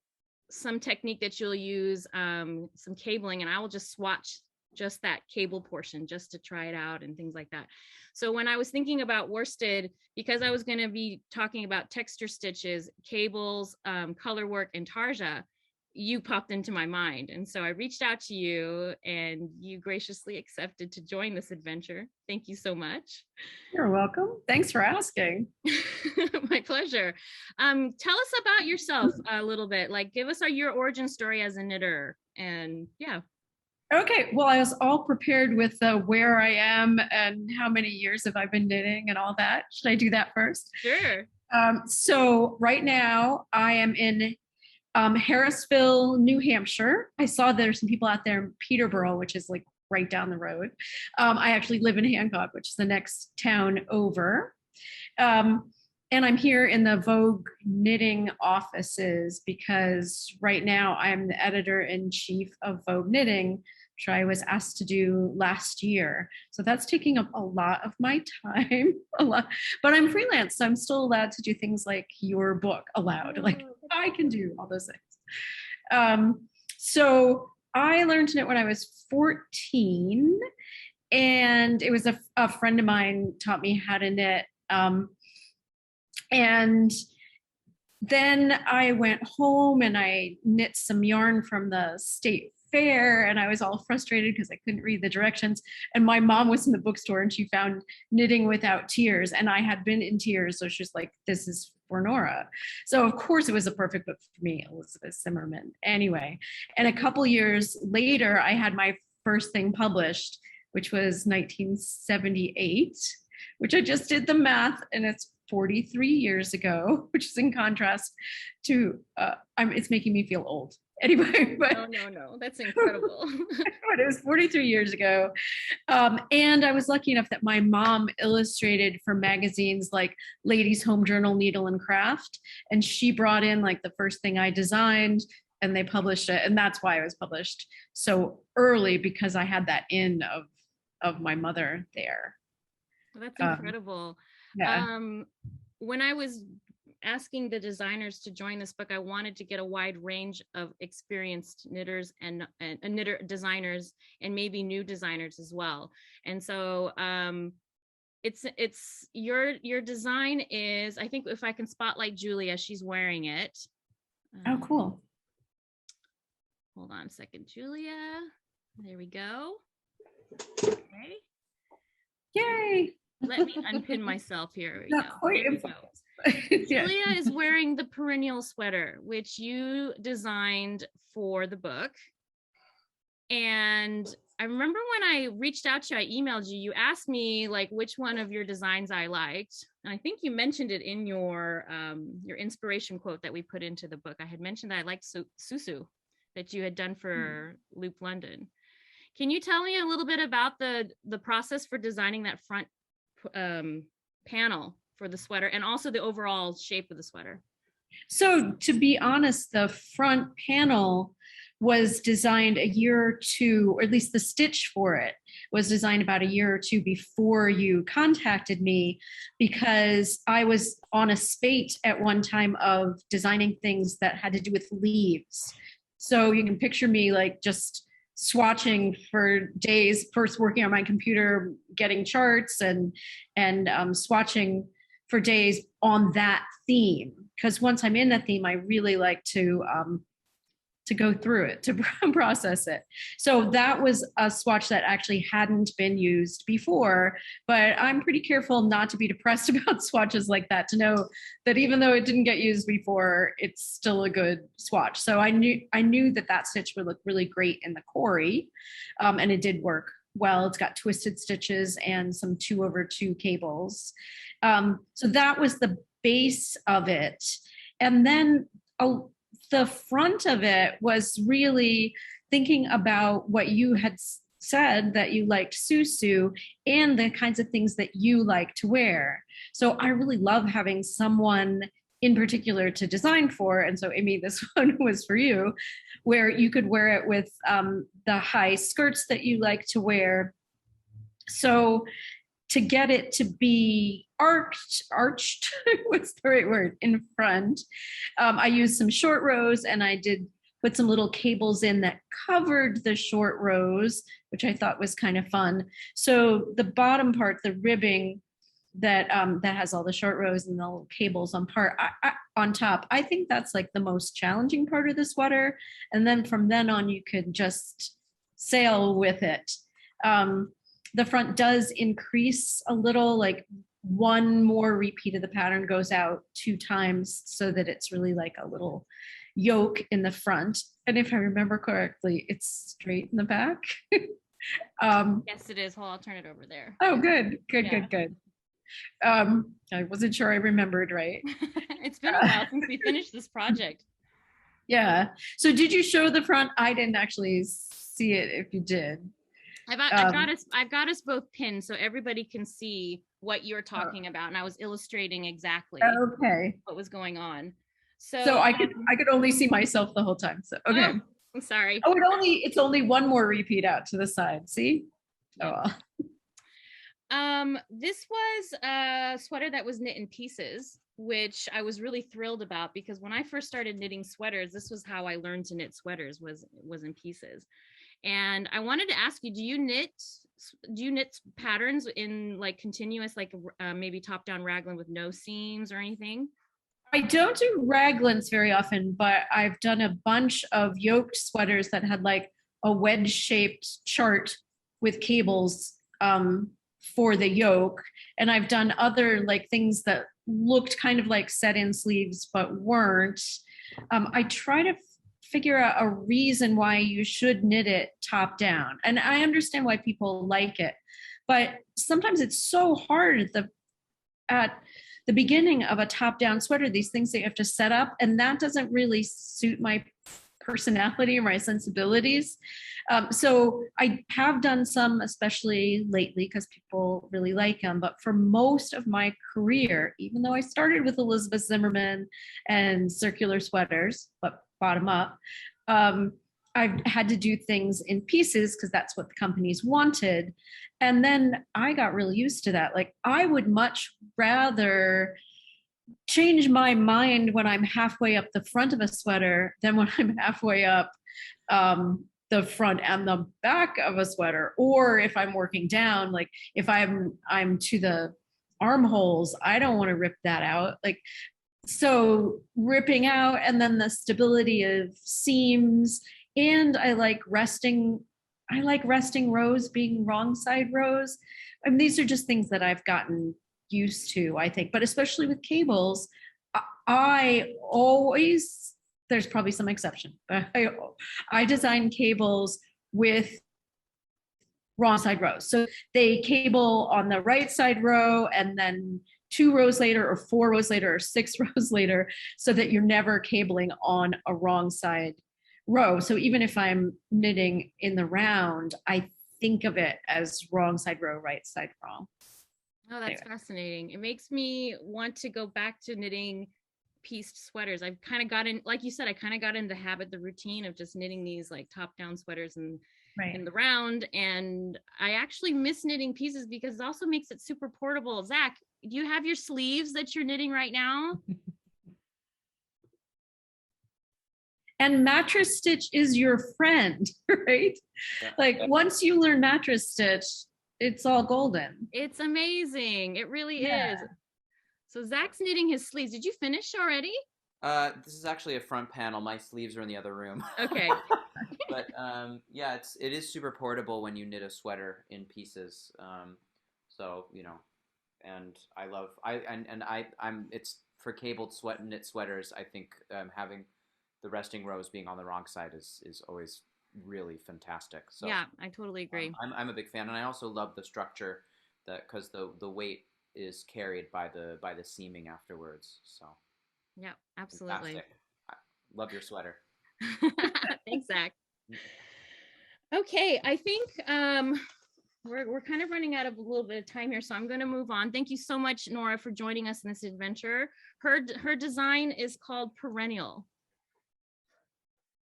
some technique that you'll use, some cabling, and I will just swatch just that cable portion just to try it out and things like that. So when I was thinking about worsted, because I was going to be talking about texture stitches, cables, color work, and tarja, you popped into my mind. And so I reached out to you, and you graciously accepted to join this adventure. Thank you so much. You're welcome. Thanks for asking. My pleasure. Tell us about yourself a little bit. Like, give us your origin story as a knitter. And yeah. Okay, well, I was all prepared with where I am and how many years have I been knitting and all that. Should I do that first? Sure. So right now I am in Harrisville, New Hampshire. I saw there's some people out there in Peterborough, which is like right down the road. I actually live in Hancock, which is the next town over. And I'm here in the Vogue knitting offices because right now I'm the editor-in-chief of Vogue Knitting, which I was asked to do last year. So that's taking up a lot of my time, but I'm freelance, so I'm still allowed to do things like your book allowed. Like I can do all those things. So I learned to knit when I was 14, and it was a friend of mine taught me how to knit. And then I went home and I knit some yarn from the state fair, and I was all frustrated because I couldn't read the directions. And my mom was in the bookstore and she found Knitting Without Tears, and I had been in tears. So she's like, this is for Nora. So of course it was a perfect book for me, Elizabeth Zimmerman. Anyway, and a couple years later, I had my first thing published, which was 1978, which I just did the math, and it's 43 years ago, which is in contrast to, it's making me feel old. Anyway, but no, that's incredible. But it was 43 years ago. And I was lucky enough that my mom illustrated for magazines like Ladies Home Journal, Needle and Craft. And she brought in like the first thing I designed, and they published it. And that's why I was published so early, because I had that in of my mother there. Well, that's incredible. Yeah. When I was asking the designers to join this book, I wanted to get a wide range of experienced knitters and knitter designers, and maybe new designers as well. And so it's your design is, I think if I can spotlight Julia, she's wearing it. Oh, cool. Hold on a second, Julia. There we go. Okay. Yay. Let me unpin myself here. Not quite there we go. Yeah. Julia is wearing the perennial sweater, which you designed for the book. And I remember when I reached out to you, I emailed you, you asked me like which one of your designs I liked. And I think you mentioned it in your inspiration quote that we put into the book. I had mentioned that I liked Susu that you had done for Loop London. Can you tell me a little bit about the process for designing that front panel for the sweater, and also the overall shape of the sweater? So to be honest, the front panel was designed a year or two, or at least the stitch for it was designed about a year or two before you contacted me, because I was on a spate at one time of designing things that had to do with leaves. So you can picture me like just swatching for days, first working on my computer, getting charts and swatching for days on that theme. Because once I'm in that theme, I really like to go through it, to process it. So that was a swatch that actually hadn't been used before, but I'm pretty careful not to be depressed about swatches like that, to know that even though it didn't get used before, it's still a good swatch. So I knew that stitch would look really great in the Corey, and it did work well. It's got twisted stitches and some 2/2 cables. So that was the base of it. And then the front of it was really thinking about what you had said, that you liked Susu and the kinds of things that you like to wear. So I really love having someone in particular to design for. And so Aimée, this one was for you, where you could wear it with the high skirts that you like to wear. So to get it to be arched, what's the right word, in front, I used some short rows, and I did put some little cables in that covered the short rows, which I thought was kind of fun. So the bottom part, the ribbing that has all the short rows and the little cables on top, I think that's like the most challenging part of the sweater. And then from then on, you could just sail with it. The front does increase a little, like one more repeat of the pattern goes out 2 times, so that it's really like a little yoke in the front. And if I remember correctly, it's straight in the back. Yes, it is. Well, I'll turn it over there. Oh, good. I wasn't sure I remembered right. It's been a while since we finished this project. Yeah. So did you show the front? I didn't actually see it if you did. I've got us both pinned so everybody can see what you're talking about, and I was illustrating exactly what was going on. So I could only see myself the whole time. So okay. Oh, I'm sorry. Oh, it's only one more repeat out to the side. See? Oh well. This was a sweater that was knit in pieces, which I was really thrilled about, because when I first started knitting sweaters, this was how I learned to knit sweaters, was in pieces. And I wanted to ask you, do you knit patterns in like continuous, like maybe top-down raglan with no seams or anything? I don't do raglans very often, but I've done a bunch of yoked sweaters that had like a wedge-shaped chart with cables for the yoke. And I've done other like things that looked kind of like set-in sleeves, but weren't. I try to figure out a reason why you should knit it top down. And I understand why people like it, but sometimes it's so hard at the beginning of a top down sweater, these things that you have to set up, and that doesn't really suit my personality or my sensibilities. So I have done some, especially lately, because people really like them. But for most of my career, even though I started with Elizabeth Zimmerman and circular sweaters, but bottom up, I've had to do things in pieces because that's what the companies wanted. And then I got really used to that. Like, I would much rather change my mind when I'm halfway up the front of a sweater than when I'm halfway up the front and the back of a sweater. Or if I'm working down, like if I'm to the armholes, I don't want to rip that out. Like, so ripping out, and then the stability of seams. And I like resting rows being wrong side rows. I mean, these are just things that I've gotten used to, I think. But especially with cables, I always, there's probably some exception, but I design cables with wrong side rows. So they cable on the right side row, and then 2 rows later, or 4 rows later, or 6 rows later, so that you're never cabling on a wrong side row. So even if I'm knitting in the round, I think of it as wrong side row, right side wrong. Oh, that's fascinating. It makes me want to go back to knitting pieced sweaters. I've kind of gotten, like you said, I kind of got into the habit, the routine of just knitting these like top down sweaters and in the round. And I actually miss knitting pieces because it also makes it super portable. Zach, do you have your sleeves that you're knitting right now? And mattress stitch is your friend, right? Yeah. Like once you learn mattress stitch, it's all golden. It's amazing. It really Yeah. is. So Zach's knitting his sleeves. Did you finish already? This is actually a front panel. My sleeves are in the other room. Okay. But yeah, it is super portable when you knit a sweater in pieces. So you know, and I'm it's for cabled knit sweaters. I think having the resting rows being on the wrong side is always really fantastic. So yeah, I totally agree. I'm a big fan, and I also love the structure that because the weight is carried by the seaming afterwards. So yeah, absolutely. Fantastic. Love your sweater. Thanks, Zach. Okay, I think we're kind of running out of a little bit of time here, so I'm going to move on. Thank you so much, Nora, for joining us in this adventure. Her design is called Perennial.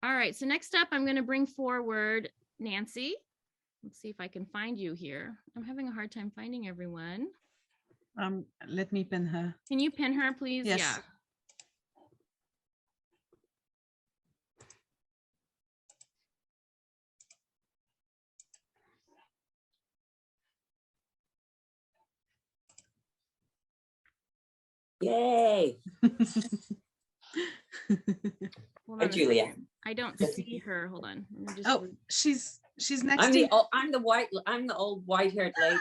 All right, so next up, I'm going to bring forward Nancy. Let's see if I can find you here. I'm having a hard time finding everyone. Let me pin her. Can you pin her, please? Yes. Yeah. Yay. Hi, Julia. I don't see her. Hold on. Oh, she's next I'm to I'm the old white-haired lady.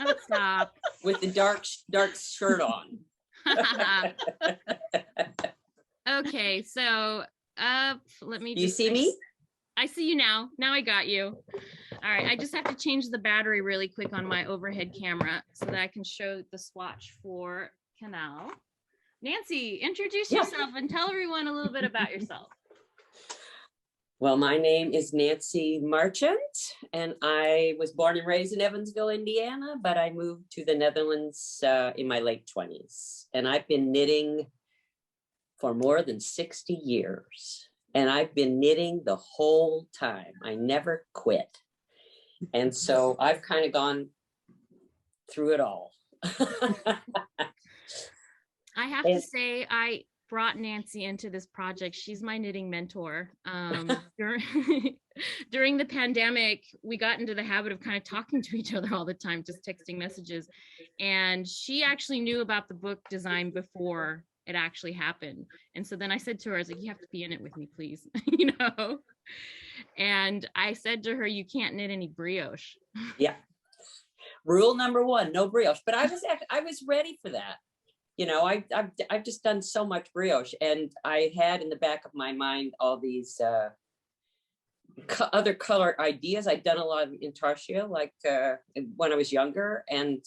Oh, stop. With the dark shirt on. Okay, so let me You see me? I see you now. Now I got you. All right, I just have to change the battery really quick on my overhead camera so that I can show the swatch for Canal. Nancy, introduce yourself and tell everyone a little bit about yourself. Well, my name is Nancy Marchant, and I was born and raised in Evansville, Indiana, but I moved to the Netherlands in my late 20s. And I've been knitting for more than 60 years. And I've been knitting the whole time. I never quit. And so I've kind of gone through it all. I have to say, I brought Nancy into this project. She's my knitting mentor. During the pandemic, we got into the habit of kind of talking to each other all the time, just texting messages. And she actually knew about the book design before it actually happened. And so then I said to her, I was like, you have to be in it with me, please, you know? And I said to her, you can't knit any brioche. Yeah. Rule number one, no brioche. But I was ready for that. You know, I've just done so much brioche, and I had in the back of my mind all these other color ideas. I'd done a lot of intarsia, like when I was younger, and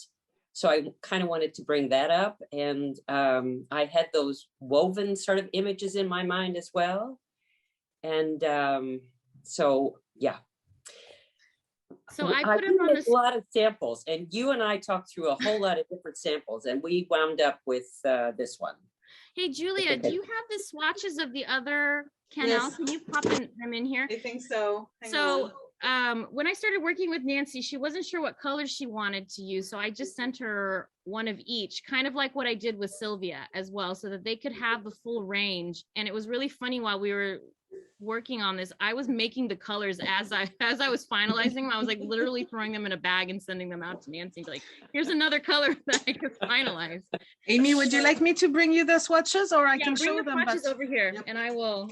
so I kind of wanted to bring that up. And I had those woven sort of images in my mind as well. And so, yeah. So I put them on a lot of samples, and you and I talked through a whole lot of different samples, and we wound up with this one. Hey, Julia, do you have the swatches of the other Canal? Yes. Can you pop them in here? I think so. Hang So on. when I started working with Nancy, she wasn't sure what colors she wanted to use. So I just sent her one of each, kind of like what I did with Sylvia as well, so that they could have the full range. And it was really funny while we were working on this, I was making the colors as I was finalizing them. I was like literally throwing them in a bag and sending them out to Nancy, like, here's another color that I could finalize. Amy, would you like me to bring you the swatches, or I can bring show the them? swatches over here, and I will.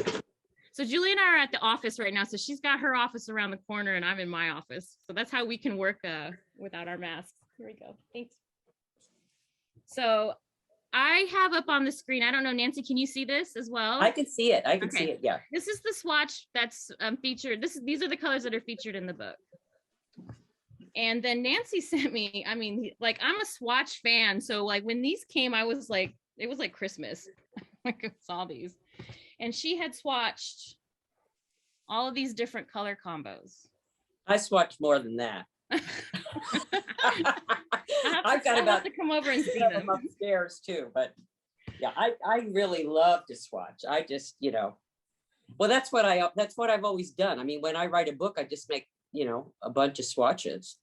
So Julie and I are at the office right now. So she's got her office around the corner and I'm in my office. So that's how we can work without our masks. Here we go. Thanks. So I have up on the screen, I don't know, Nancy, can you see this as well? I can see it. I can see it. Yeah. This is the swatch that's featured. These are the colors that are featured in the book. And then Nancy sent me, I mean, like, I'm a swatch fan. So like when these came, I was like, it was like Christmas. I saw these. And she had swatched all of these different color combos. I swatched more than that. I've got about to come over and see them upstairs too, but Yeah, I really love to swatch. I just, well, that's what I've always done. I mean, when I write a book, I just make, a bunch of swatches.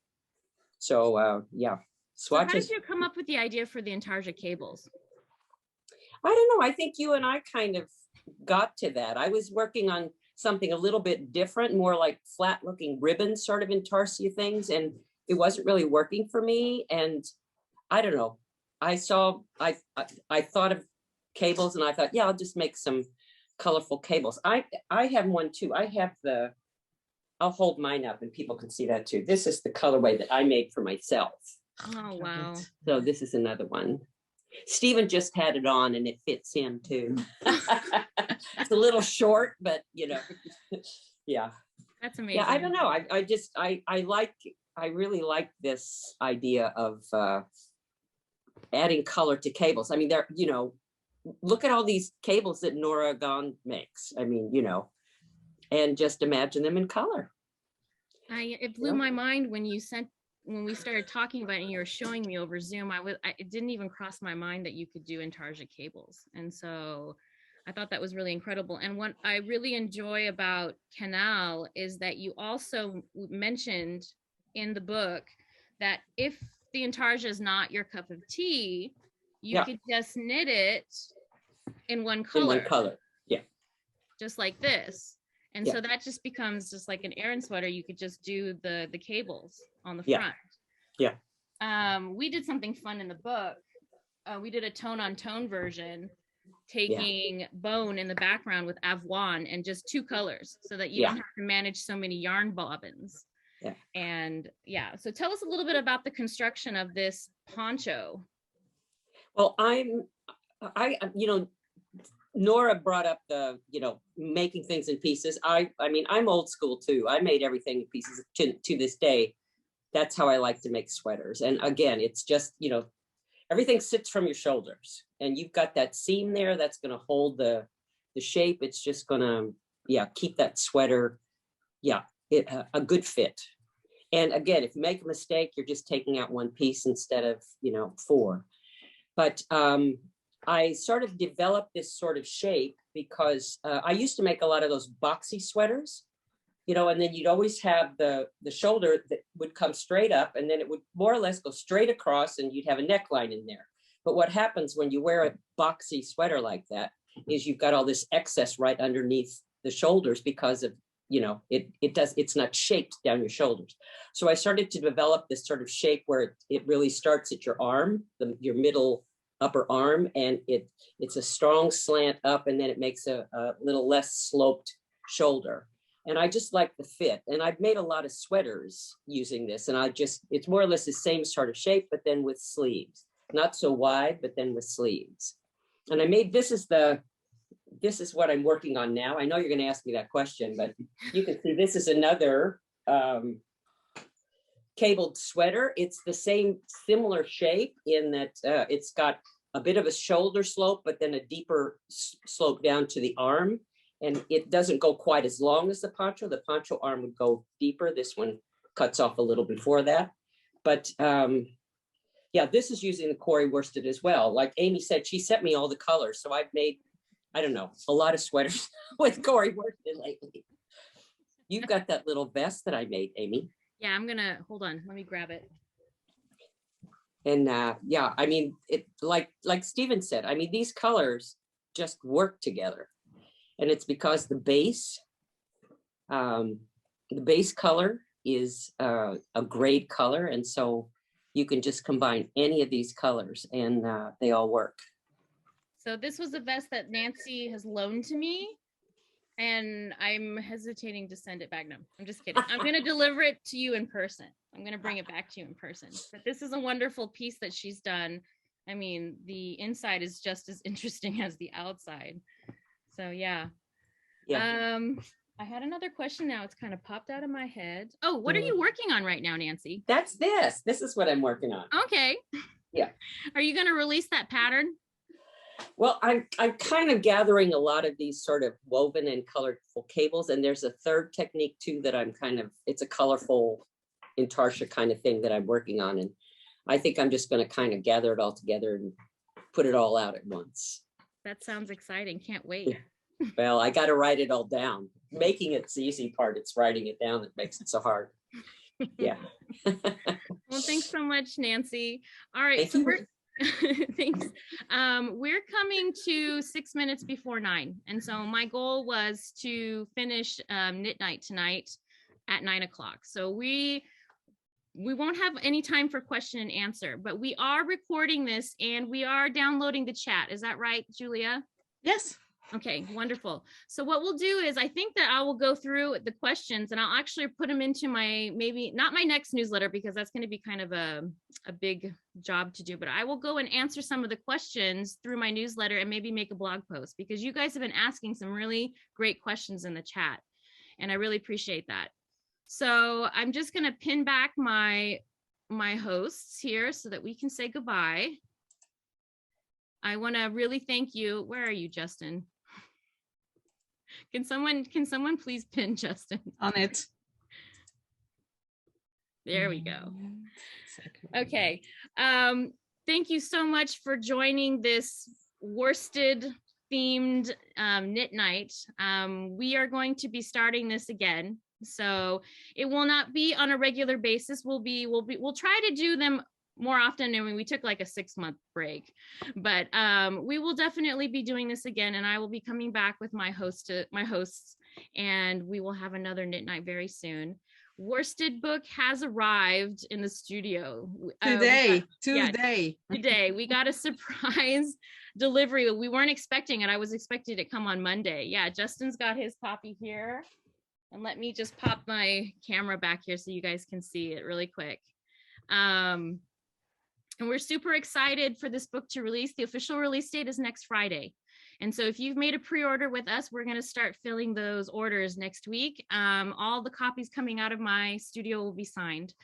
So yeah, So how did swatches. you come up with the idea for the intarsia cables? I don't know. I think you and I kind of got to that. I was working on something a little bit different, more like flat looking ribbon sort of intarsia things. And it wasn't really working for me. And I don't know. I thought of cables and I thought, yeah, I'll just make some colorful cables. I have one too. I'll hold mine up and people can see that too. This is the colorway that I made for myself. Oh, wow. So this is another one. Stephen just had it on and it fits him too. It's a little short, but yeah. That's amazing. Yeah, I don't know. I really like this idea of adding color to cables. I mean, look at all these cables that Nora Gone makes. I mean, and just imagine them in color. It blew my mind when we started talking about it and you were showing me over Zoom. It didn't even cross my mind that you could do intarsia cables. And so I thought that was really incredible. And what I really enjoy about Canal is that you also mentioned in the book that if the intarsia is not your cup of tea, you could just knit it in one color. In one color, yeah. Just like this. And so that just becomes just like an Aran sweater. You could just do the cables on the front. Yeah. We did something fun in the book. We did a tone on tone version, taking bone in the background with avoine and just 2 colors so that you don't have to manage so many yarn bobbins. Yeah. And so tell us a little bit about the construction of this poncho. Well, Nora brought up the, making things in pieces. I mean, I'm old school too. I made everything in pieces to this day. That's how I like to make sweaters. And again, it's just, everything sits from your shoulders and you've got that seam there that's going to hold the shape. It's just going to, keep that sweater, a good fit. And again, if you make a mistake, you're just taking out one piece instead of, 4. But I sort of developed this sort of shape because I used to make a lot of those boxy sweaters, and then you'd always have the shoulder that would come straight up and then it would more or less go straight across and you'd have a neckline in there. But what happens when you wear a boxy sweater like that is you've got all this excess right underneath the shoulders because of, it's not shaped down your shoulders. So I started to develop this sort of shape where it really starts at your arm, your middle upper arm, and it's a strong slant up and then it makes a little less sloped shoulder. And I just like the fit. And I've made a lot of sweaters using this and it's more or less the same sort of shape, but then with sleeves, not so wide, but then with sleeves. And this is what I'm working on now. I know you're going to ask me that question, but you can see this is another cabled sweater. It's the same similar shape in that it's got a bit of a shoulder slope, but then a deeper slope down to the arm. And it doesn't go quite as long as the poncho. The poncho arm would go deeper. This one cuts off a little before that. But this is using the Corey worsted as well. Like Amy said, she sent me all the colors. So I've made, I don't know, a lot of sweaters with Corey worsted lately. You've got that little vest that I made, Amy. Yeah, I'm gonna, hold on, let me grab it. And I mean, it like Stephen said, I mean, these colors just work together. And it's because the base color is a grade color. And so you can just combine any of these colors and they all work. So this was a vest that Nancy has loaned to me. And I'm hesitating to send it back. No, I'm just kidding. I'm going to deliver it to you in person. I'm going to bring it back to you in person. But this is a wonderful piece that she's done. I mean, the inside is just as interesting as the outside. So yeah. I had another question now. It's kind of popped out of my head. Oh, what are you working on right now, Nancy? That's this. This is what I'm working on. Okay. Yeah. Are you going to release that pattern? Well, I'm kind of gathering a lot of these sort of woven and colorful cables. And there's a third technique too that it's a colorful intarsia kind of thing that I'm working on. And I think I'm just going to kind of gather it all together and put it all out at once. That sounds exciting. Can't wait. Well, I got to write it all down. Making it's the easy part. It's writing it down that makes it so hard. Yeah. Well, thanks so much, Nancy. All right, Thank so you. we're thanks. We're coming to 6 minutes before 9, and so my goal was to finish knit night tonight at 9 o'clock. So we won't have any time for question and answer, but we are recording this and we are downloading the chat. Is that right, Julia? Yes. Okay, wonderful. So what we'll do is I think that I will go through the questions and I'll actually put them into my, maybe not my next newsletter, because that's going to be kind of a big job to do, but I will go and answer some of the questions through my newsletter and maybe make a blog post, because you guys have been asking some really great questions in the chat and I really appreciate that. So I'm just going to pin back my hosts here so that we can say goodbye. I want to really thank you. Where are you, Justin? Can someone please pin Justin? On it. There we go. Okay. Thank you so much for joining this worsted themed knit night. We are going to be starting this again. So it will not be on a regular basis. We'll try to do them more often. I mean, we took like a 6-month break, but we will definitely be doing this again, and I will be coming back with my hosts, and we will have another knit night very soon. Worsted book has arrived in the studio Today. Today we got a surprise delivery. We weren't expecting it. I was expecting it to come on Monday. Yeah, Justin's got his copy here, and let me just pop my camera back here so you guys can see it really quick. And we're super excited for this book to release. The official release date is next Friday. And so if you've made a pre-order with us, we're going to start filling those orders next week. All the copies coming out of my studio will be signed,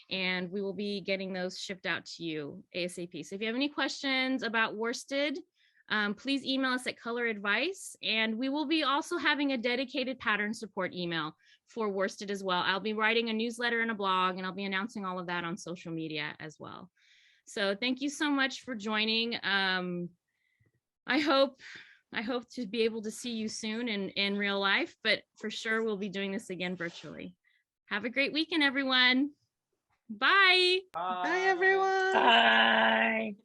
and we will be getting those shipped out to you ASAP. So if you have any questions about worsted, please email us at Color Advice. And we will be also having a dedicated pattern support email for worsted as well. I'll be writing a newsletter and a blog, and I'll be announcing all of that on social media as well. So thank you so much for joining. I hope to be able to see you soon in real life, but for sure we'll be doing this again virtually. Have a great weekend, everyone. Bye. Bye, everyone. Bye.